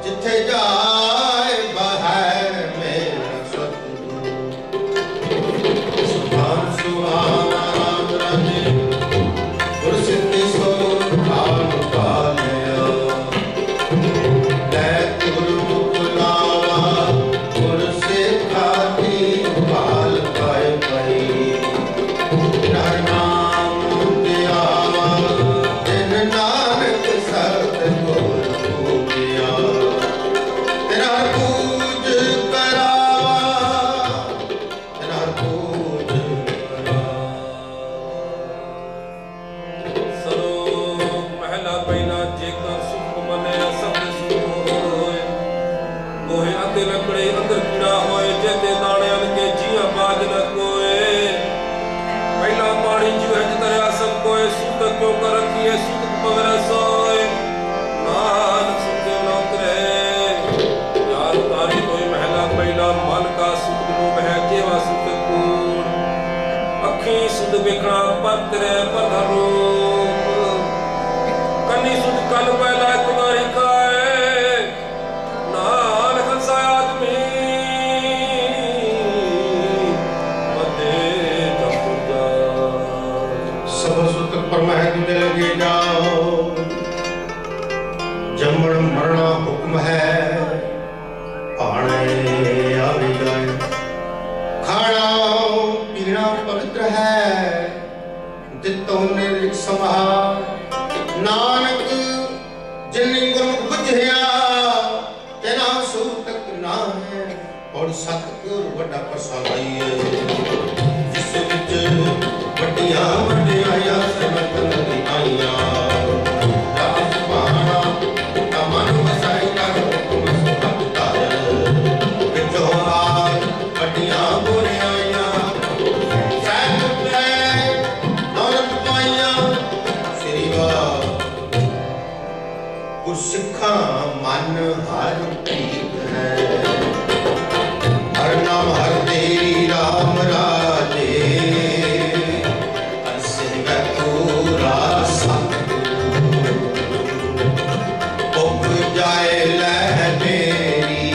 जिथे जाए बहार में ਅੱਖੀ ਸੁਧ ਵੇਖਣਾ ਪਰਤਰੇ ਪਰਧਰੂ ਕੰਨੀ ਸੁਧ ਕੰਨ ਪਹਿਲਾ ਇੱਕ ਵਾਰੀ ਕਾਏ ਨਾਨਕ ਹੰਸਾ ਆਦਮੀ ਮਤੇ ਜਪੁਜਾ सब सुत परमह तुझे लगे जाओ जमण मरना हुक्म है पाणे आवे जाए खाना पीना पवित्र है दितो निर्क समार नानक जिन्नी गुरमुख बुझिया तेना सूतक ना है और सतगुर वड्डा प्रसाद जिस विच वड्डियां वड्डियां समत नदी आईयां रब सुभाना तमन वसाई कर हुक्म सुभग तार विचो हार वड्डियां बुराइयां सैन पे दौलत पाइयां श्री वाह गुरसिखा मन हर प्रीत है हर नाम हर तेरी राम राजे हर सिंह पूरा सतगुरु उग जाए लह मेरी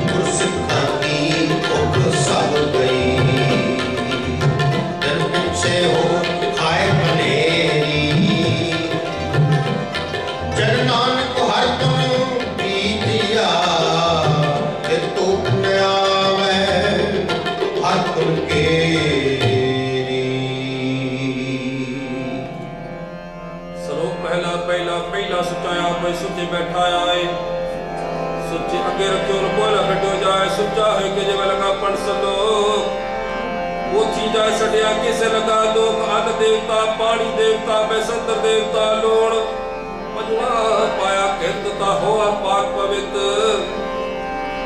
गुरसिखा की उग सब गई जन पिछे हो खाए पनेरी जन नानक हर तुम बीतिया तो आवे हर तुम के ਸਲੋਕ ਪਹਿਲਾ ਪਹਿਲਾ ਸੁਚਾਇਆ ਕੋਈ ਸੁੱਚੇ ਬੈਠਾ ਆਏ ਸੁੱਚੇ ਅੱਗੇ ਰੱਖਿਓ ਰੁਪੋਲਾ ਕੱਢੋ ਜਾਏ ਸੁੱਚਾ ਹੈ ਕਿ ਜਿਵੇਂ ਲਗਾ ਪਣ ਸਲੋਕ ਉਹ ਚੀਜ਼ਾਂ ਛੱਡਿਆ ਕਿਸੇ ਲਗਾ ਲੋਕ ਅੰਨ ਦੇਵਤਾ ਪਾਣੀ ਦੇਵਤਾ ਬੈਸੰਤਰ ਦੇਵਤਾ ਲੋੜ ਪੰਜਵਾ ਪਾਇਆ ਕਿਰਤਤਾ ਹੋਆ ਪਾਕ ਪਵਿੱਤ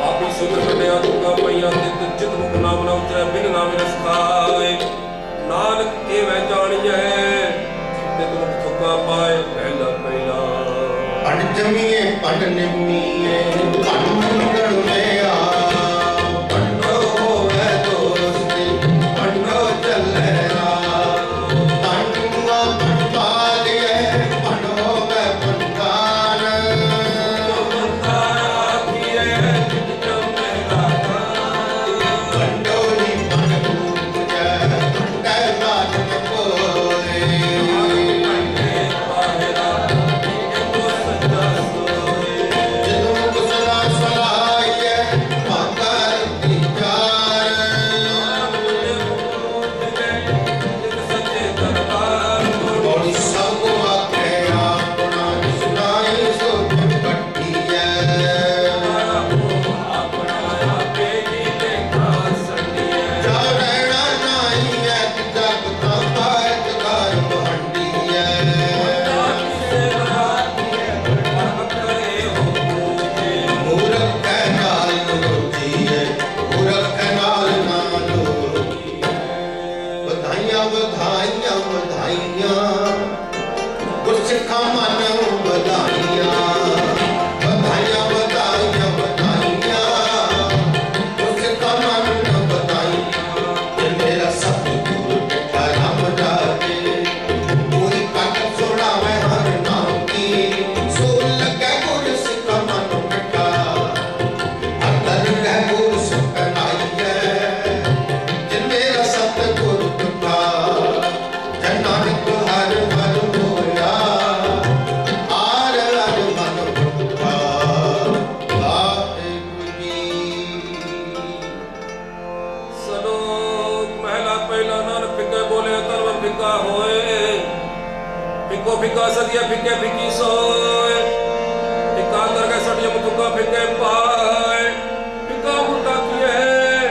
ਆਪੀ ਸੁਧ ਛੱਡਿਆ ਤੁਗਾ ਪਈਆ ਤਿਤ ਚਿਤ ਮੁਖ ਨਾਮ ਨਾ ਉਚਰੈ ਬਿਨ ਨਾਮ ਰਸ ਖਾਏ ਨਾਨਕ ਇਹ ਵੈ ਜਾਣੀਐ ਤੇ ਤੁਮ ਥੁਕਾ ਪਾਏ ਪਹਿਲਾ पंड जमीए पंड निमीए पंड मंगल में आ पंडो होवे दोस्ती पंडो चले रात पंड मुआ पंड पालिए पंड होवे पंडान पंडोली पंड पूजा पंड रात पोले ਫਿੱਕਾ ਸਦੀਆਂ ਫਿੱਕੇ ਫਿੱਕੀ ਸੋਏ ਫਿੱਕਾ ਕਰਕੇ ਸੜੀਆਂ ਮੁੱਕਾ ਫਿੱਕੇ ਪਾਏ ਫਿੱਕਾ ਹੁੰਦਾ ਕੀਏ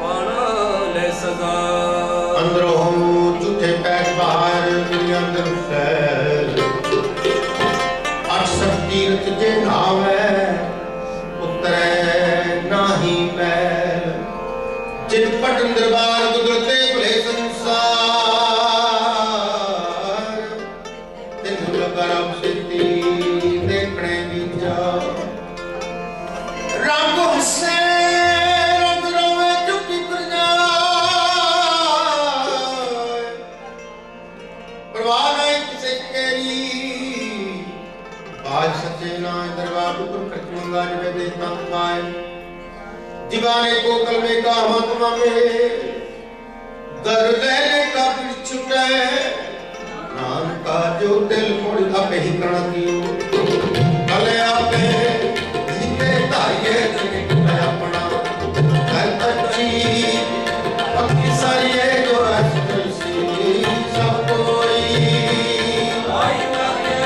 ਪਾਣਾ ਲੈ ਸਜ਼ਾ ਅੰਦਰੋਂ ਝੂਠੇ ਪੈਰ ਬਾਹਰ ਦੁਨੀਆ ਅੰਦਰ ਫੈਲ ਅੱਠ ਸਭ ਤੀਰਥ ਜੇ ਨਾਵੇਂ ਉਤਰੈ ਨਾਹੀ ਮੈਲ ਜਿਨ ਪਟਨ ਦਰਬਾਰ ਗੁਦਰਤੇ ਭਲੇ ਸੰਸਾਰ ਕਰਮ ਸਿੱਧੀ ਦੇਖਣੇ ਵਿਚਾ ਰੰਗ ਹੱਸੇ ਰੰਗ ਰੋਵੇ ਚੁੱਪੀ ਪ੍ਰਜਾ गाज में देता पाए दीवाने को कलमे का महात्मा में दर लेने का फिर छुटे नाम का जो दिल मुड़ अब ही कणकियो कले आपे धीमे ताये मैं अपना कच्ची अपनी सारी जो रास्ते सब कोई आई वाले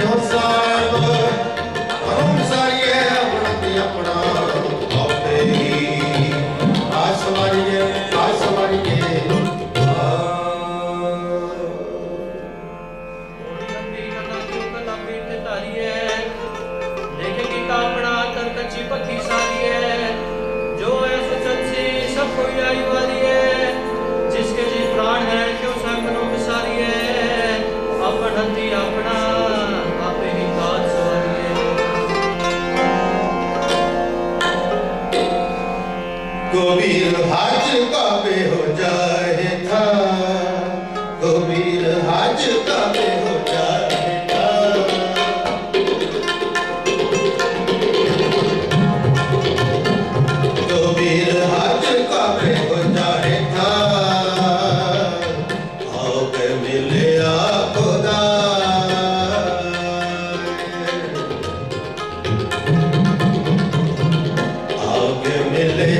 जो साब हम सारी अपना अपने आसवारी कोई आई वाली है जिसके जी प्राण है क्यों संगनों में सारी है अपन हंती अपना आपे ही काज सवारी है कबीर हाज काबे हो जाए था कबीर हाज काबे हो जाए था कबीर हाज काबे हो जाए था आओ के मिले खुदा आओ के मिले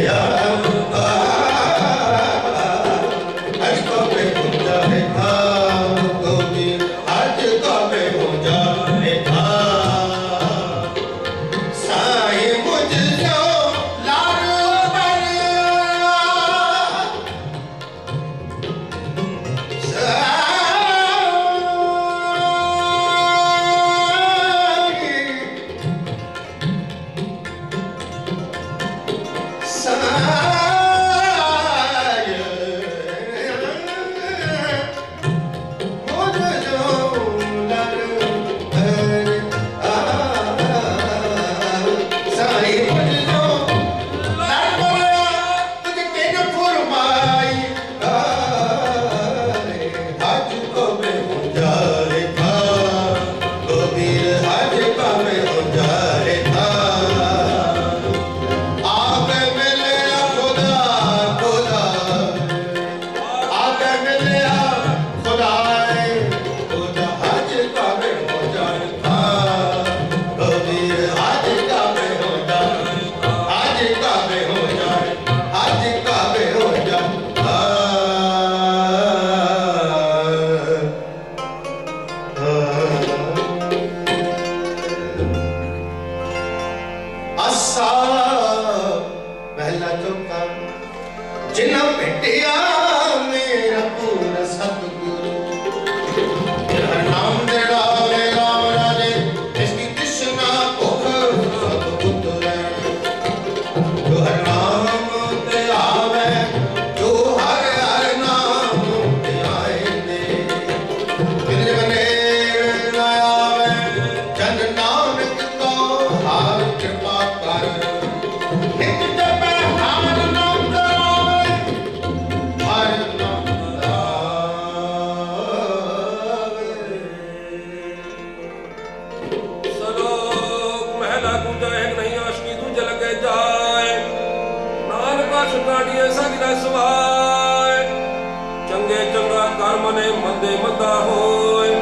चंगे चंगा कर मने मंदे मंदा होए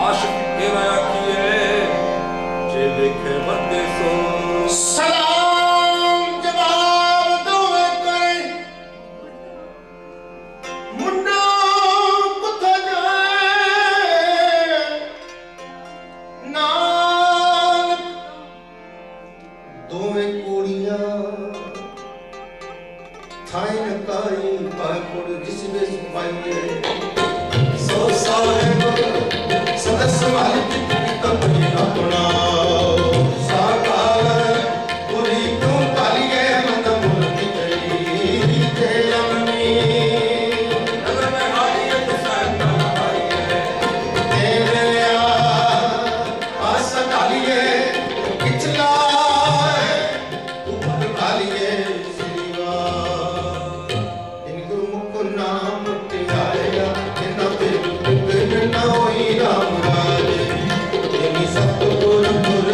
आशिक तेरा आखिए जे देखे बंदे सो सलाम जवाब दोवे करे मुन्ना कुथा जाए नानक दोवे कुड़ियां थाई नकाई पाकुड़ जिसने सुपाइए सो साहेब सदस्य मालिक की कंपनी अपना साकार पूरी क्यों कालिए मंदम की तेरी तेलमनी नगर में हारिए तो साहब हारिए तेरे आस डालिए पिछला ऊपर डालिए नाम आएगा इतना फिर ना होई राम राज तेरी सतगुरु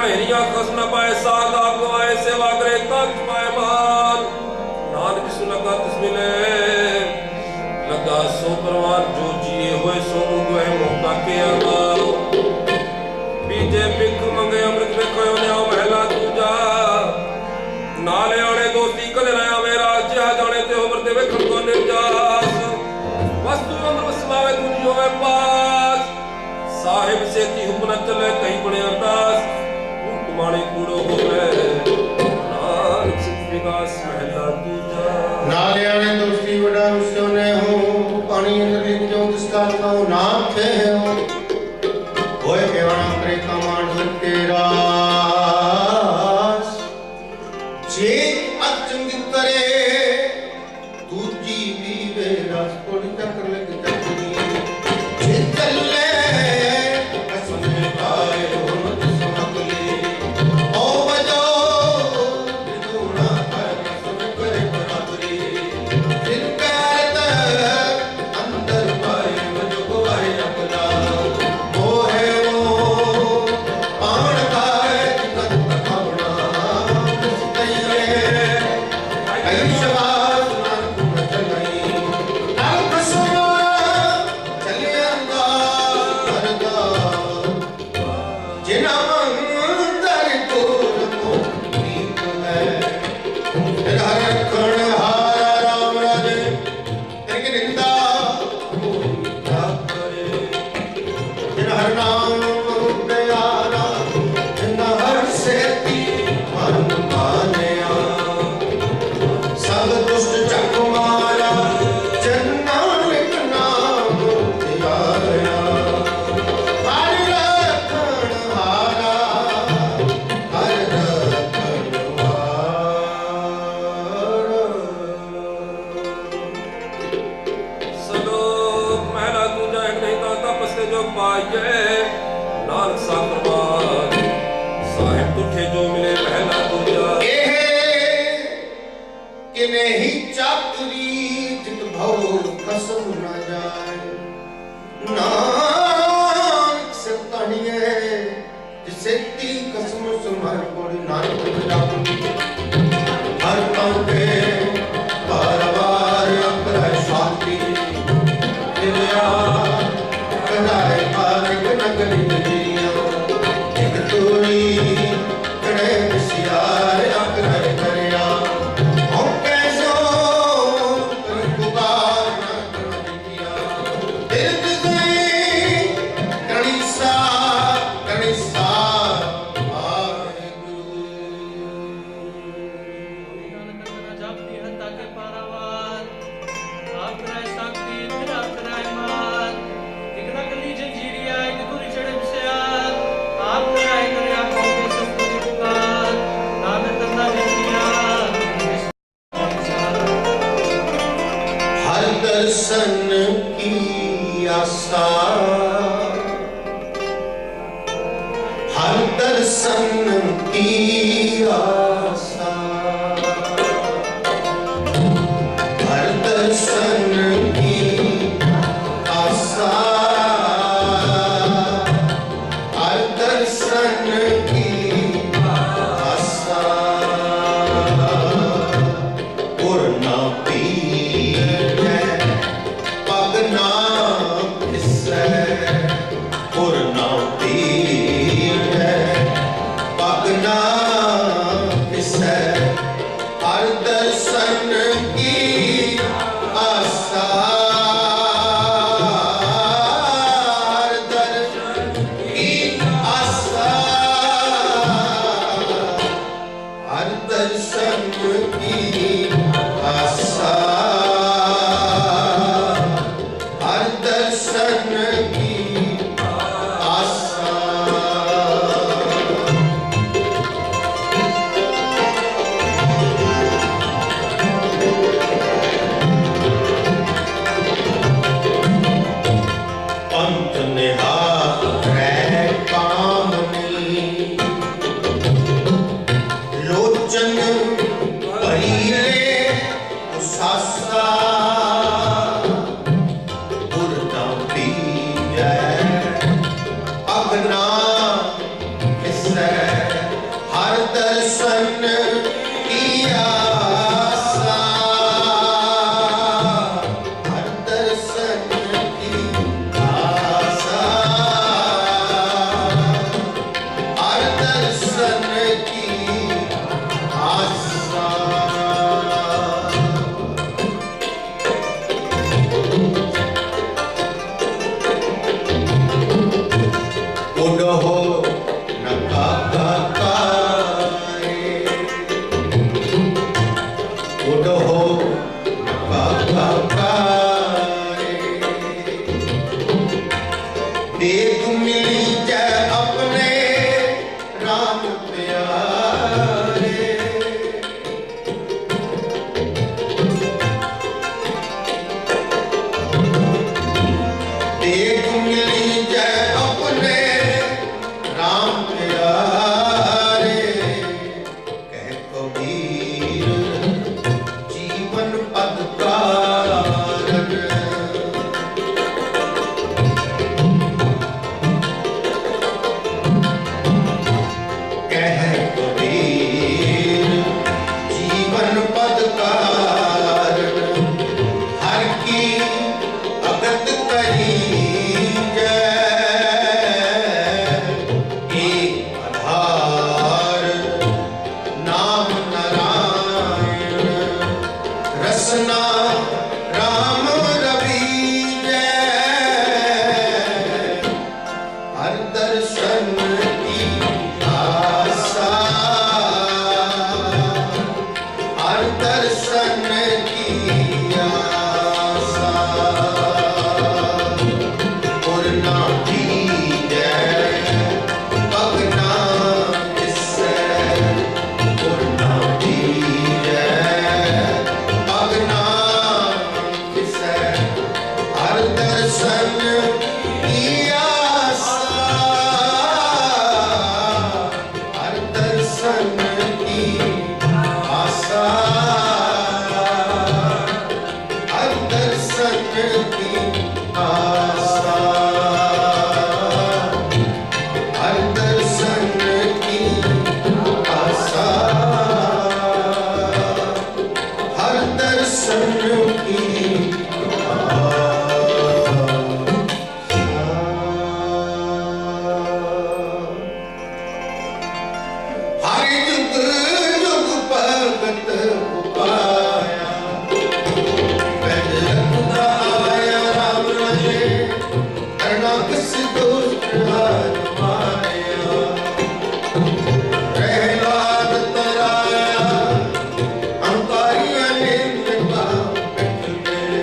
हिरिया कस न पाए साग आप गवाए सेवा करे तक पाए मान नानक सु लगा तिस मिले लगा सो परवान जो जिए हुए सो उगवे मौका के अगाओ बीजे बिख मंगे अमृत में खोयो न्याओ महला दूजा नाले आने दोस्ती कले रहा मेरा जहा जाने ते उम्र ते वेखण को निर्जास वस्तु अंदर वसमावे दुनिया में पास साहिब से की हुक्म न चले कहीं बड़े अरदास माने कूड़ो हो गए नानक सिद्ध विकास महला दूजा नाले आने दोस्ती वडा उसो ने हो पानी अंदर लिख जो जिसका खाओ नाम थे हो होए केवड़ा करे कमान सत्य रास जे अचंग करे दूजी भी वे रास कोड़ी चक्कर लग चक्करी जे चले कसम पाए हो मत समगले ओ बजो विदुना कर कसम करे बराबरी फिर कहत अंदर पाए बजो गोए अपना ओ है वो पान खाए जिकत खावना दस्तैये ऐशवास नानक न चलई नाम कसम चले अंदा जिना अंदर को प्रीत है फिर हर कण हारा राम राजे तेरी निंदा कोई क्या करे फिर हर नाम प्यारा जिना हर सेती मन मानया सब दुष्ट चक मारा जन्ना लिख नाम त्याया हर रखण हारा हर रखण हारा सलोक महला दूजा एक नहीं था तपस से जो पाए नानक सा प्रभात साहिब तुठे जो मिले महला दूजा कि नहीं चातुरी जित भव कसम न जाए नानक से तनिए जिसे ती कसम सुमर कोड़ी नानक जापी हर पंखे बार बार अपराय शांति दिलया कदाए मार्ग नगरी नगरिया एक तोड़ी कड़े सियार अपराय करिया हम कैसो पुकार न कर दिया दिल गई कणिसा आए गुरु जापती हत्ता के पारावार आप कराए साक्षी फिर आप कराए मार एक नकली जंजीरिया एक दूरी चढ़े विषयार आप कराए करे आप होंगे सब पूरी पुकार नानक करना बेटिया हर दर्शन की आशा हर दर्शन की आशा हर दर्शन की आशा हर दर्शन की आशा पूर्णा पी पगना किसै पूर्णा पी पगना देख मिली जय अपने राम प्यारे, देख मिली जय अपने राम प्यारे, कह कबीर जीवन पद कारण, कह कबीर जीवन पद कारण, हर की अगत करी जय, एक आधार नाम नारायण, रसना राम रवि जय, हर दर्शन की आशा, हर दर्शन की आशा, पूर्णा की जय भगना किसै, पूर्णा की जय भगना किसै, हर दर्शन की आशा, हर दर्शन की आशा, हर दर्शन की आशा, हर दर्शन की आशा, हर दर्शन की हर जुग जुग भगत उपाया, बैज रखुदाया राम राजे, करना किस दुष्ट हार माया, प्रहलाद तराया, अंकारी अनिल का पेट में,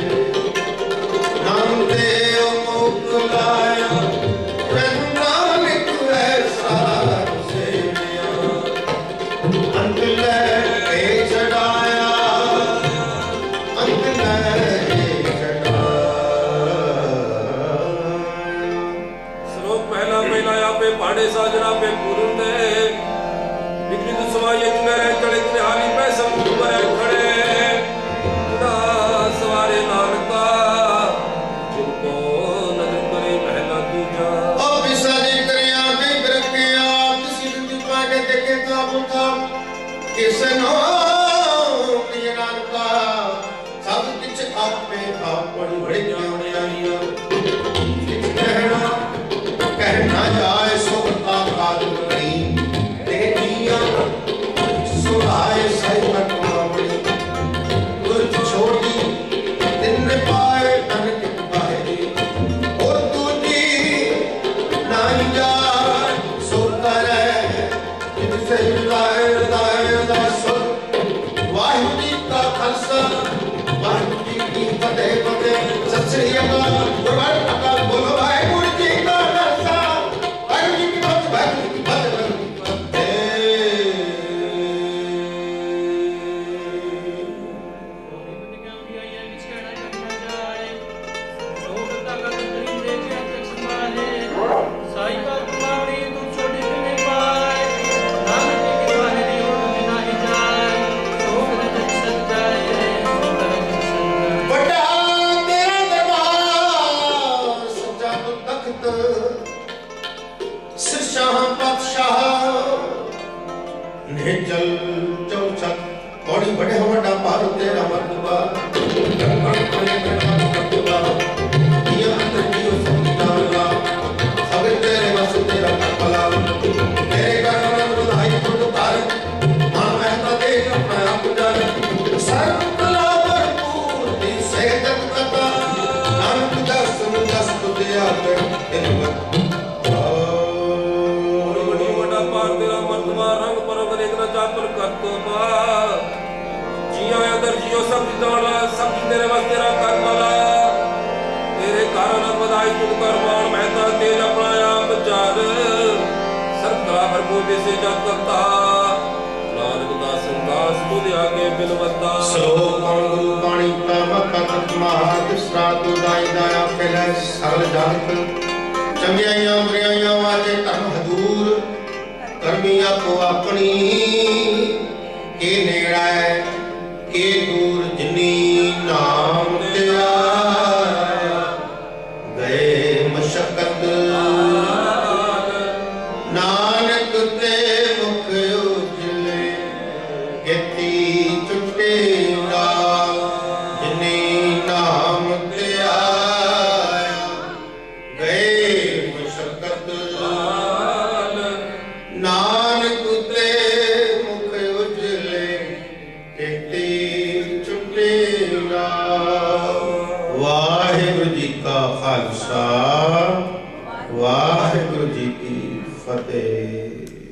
नामदेव मोकलाया, नानक ऐसा सेविया, अंत ले चढ़ाया, अंत ले श्लोक पहला महिलाया पे पाड़े साजना पे पूर्ण दे, विकृत समाये जुगरे चढ़े त्रिहारी पे सब दुबरे खड़े, खुदा सवारे नानका, जिनको नजर करे महला दूजा। अब विसारी करिया के बिरकिया, किसी दिन चुपा के देखे तो बुता, किसनो किरान का, सब कुछ आप में आप बड़ी बड़ी ज्ञानी आनिया, कहना जाए सो बता काल करी, देखिया सुनाए सही बटवावड़ी, कुछ छोड़ी दिन पाए तन के बाहरी, और दूजी नाई जाए सो करे, जिनसे हृदय हृदय हृदय सो, वाहिगुरू जी का खालसा, वाहिगुरू जी की फतेह फतेह, सत श्री अकाल, गुरबाणी अकाल, बोलो वाहिगुरू जी का खालसा, वाहिगुरू जी की फतेह, वाहिगुरू जी की फतेह, वाहिगुरू जी की फतेह। ਹੋਰੀ ਬੁੱਧੀਆਂ ਵੀ ਆਈਆਂ ਵਿੱਚ ਕਹਿਣਾ ਕਰਨਾ ਜਾਏ, ਲੋਕ ਤਾਕਤ ਤਰੀ ਦੇ ਕੇ ਤੱਕ ਸੰਭਾਲੇ, ਸਾਈ ਬਾਤ ਮਾਵੜੀ ਤੂੰ ਛੋਟੀ ਕਿਵੇਂ ਪਾਏ, ਨਾਨਕ ਦੀ ਕਿਰਪਾ ਹੈ ਦੀ ਹੋਰ ਨਾ ਹੀ ਜਾਏ, ਸੋਖ ਰਜਤ ਸਤ ਜਾਏ, ਸੋਖ ਰਜਤ ਸਤ ਜਾਏ। ਵੱਡਾ ਤੇਰਾ ਦਰਬਾਰ ਦੀ ਦਾਣਾ ਸਭ ਤੇਰੇ ਵਸ ਤੇਰਾ ਕਰ ਵਾਲਾ ਤੇਰੇ ਕਾਰਨ ਵਧਾਈ ਤੁਧ ਕਰ ਮਾਣ ਮਹਿਤਾ ਤੇਜ ਆਪਣਾ ਆਪ ਚਾਰ ਸਰਕਲਾ ਭਰਪੂਰ ਜਿਸੇ ਜਗ ਕਰਤਾ ਨਾਨਕ ਦਾਸ ਦਾਸ ਤੁਧ ਆਗੇ ਬਿਨਵਤਾ ਸ਼ਲੋਕ ਗੁਰੂ ਬਾਣੀ ਪ੍ਰਮਖਤ ਮਹਾਤ ਸਰਾਤ ਉਦਾਈ ਦਾਇਆ ਪਹਿਲਾ ਸਰਲ ਜਗਤ ਚੰਗਿਆਈਆਂ ਬੁਰਾਈਆਂ ਵਾਜੇ ਧਰਮ ਹਦੂਰ ਕਰਮੀ ਆਪੋ ਆਪਣੀ ਕੇ ਨੇੜਾ ਕੇ ਦੂਰ ਜਿਨੀ ਨਾਮ ਧਿਆਇਆ ਗਏ ਮਸ਼ਕਤ ਨਾਨਕ ਤੇ ਮੁਖ ਉਜਲੇ ਗਤੀ ਚੁਟੇਗਾ ਜਿਨੀ ਨਾਮ ਧਿਆਇਆ ਗਏ ਮਸ਼ਕਤ ਨਾਨਕ ਤੇ ਮੁਖ ਉਜਲੇ ਗਤੀ ਚੁਟੇਗਾ। ਵਾਹਿਗੁਰੂ ਜੀ ਕਾ ਖਾਲਸਾ ਵਾਹਿਗੁਰੂ ਜੀ ਕੀ ਫਤਿਹ।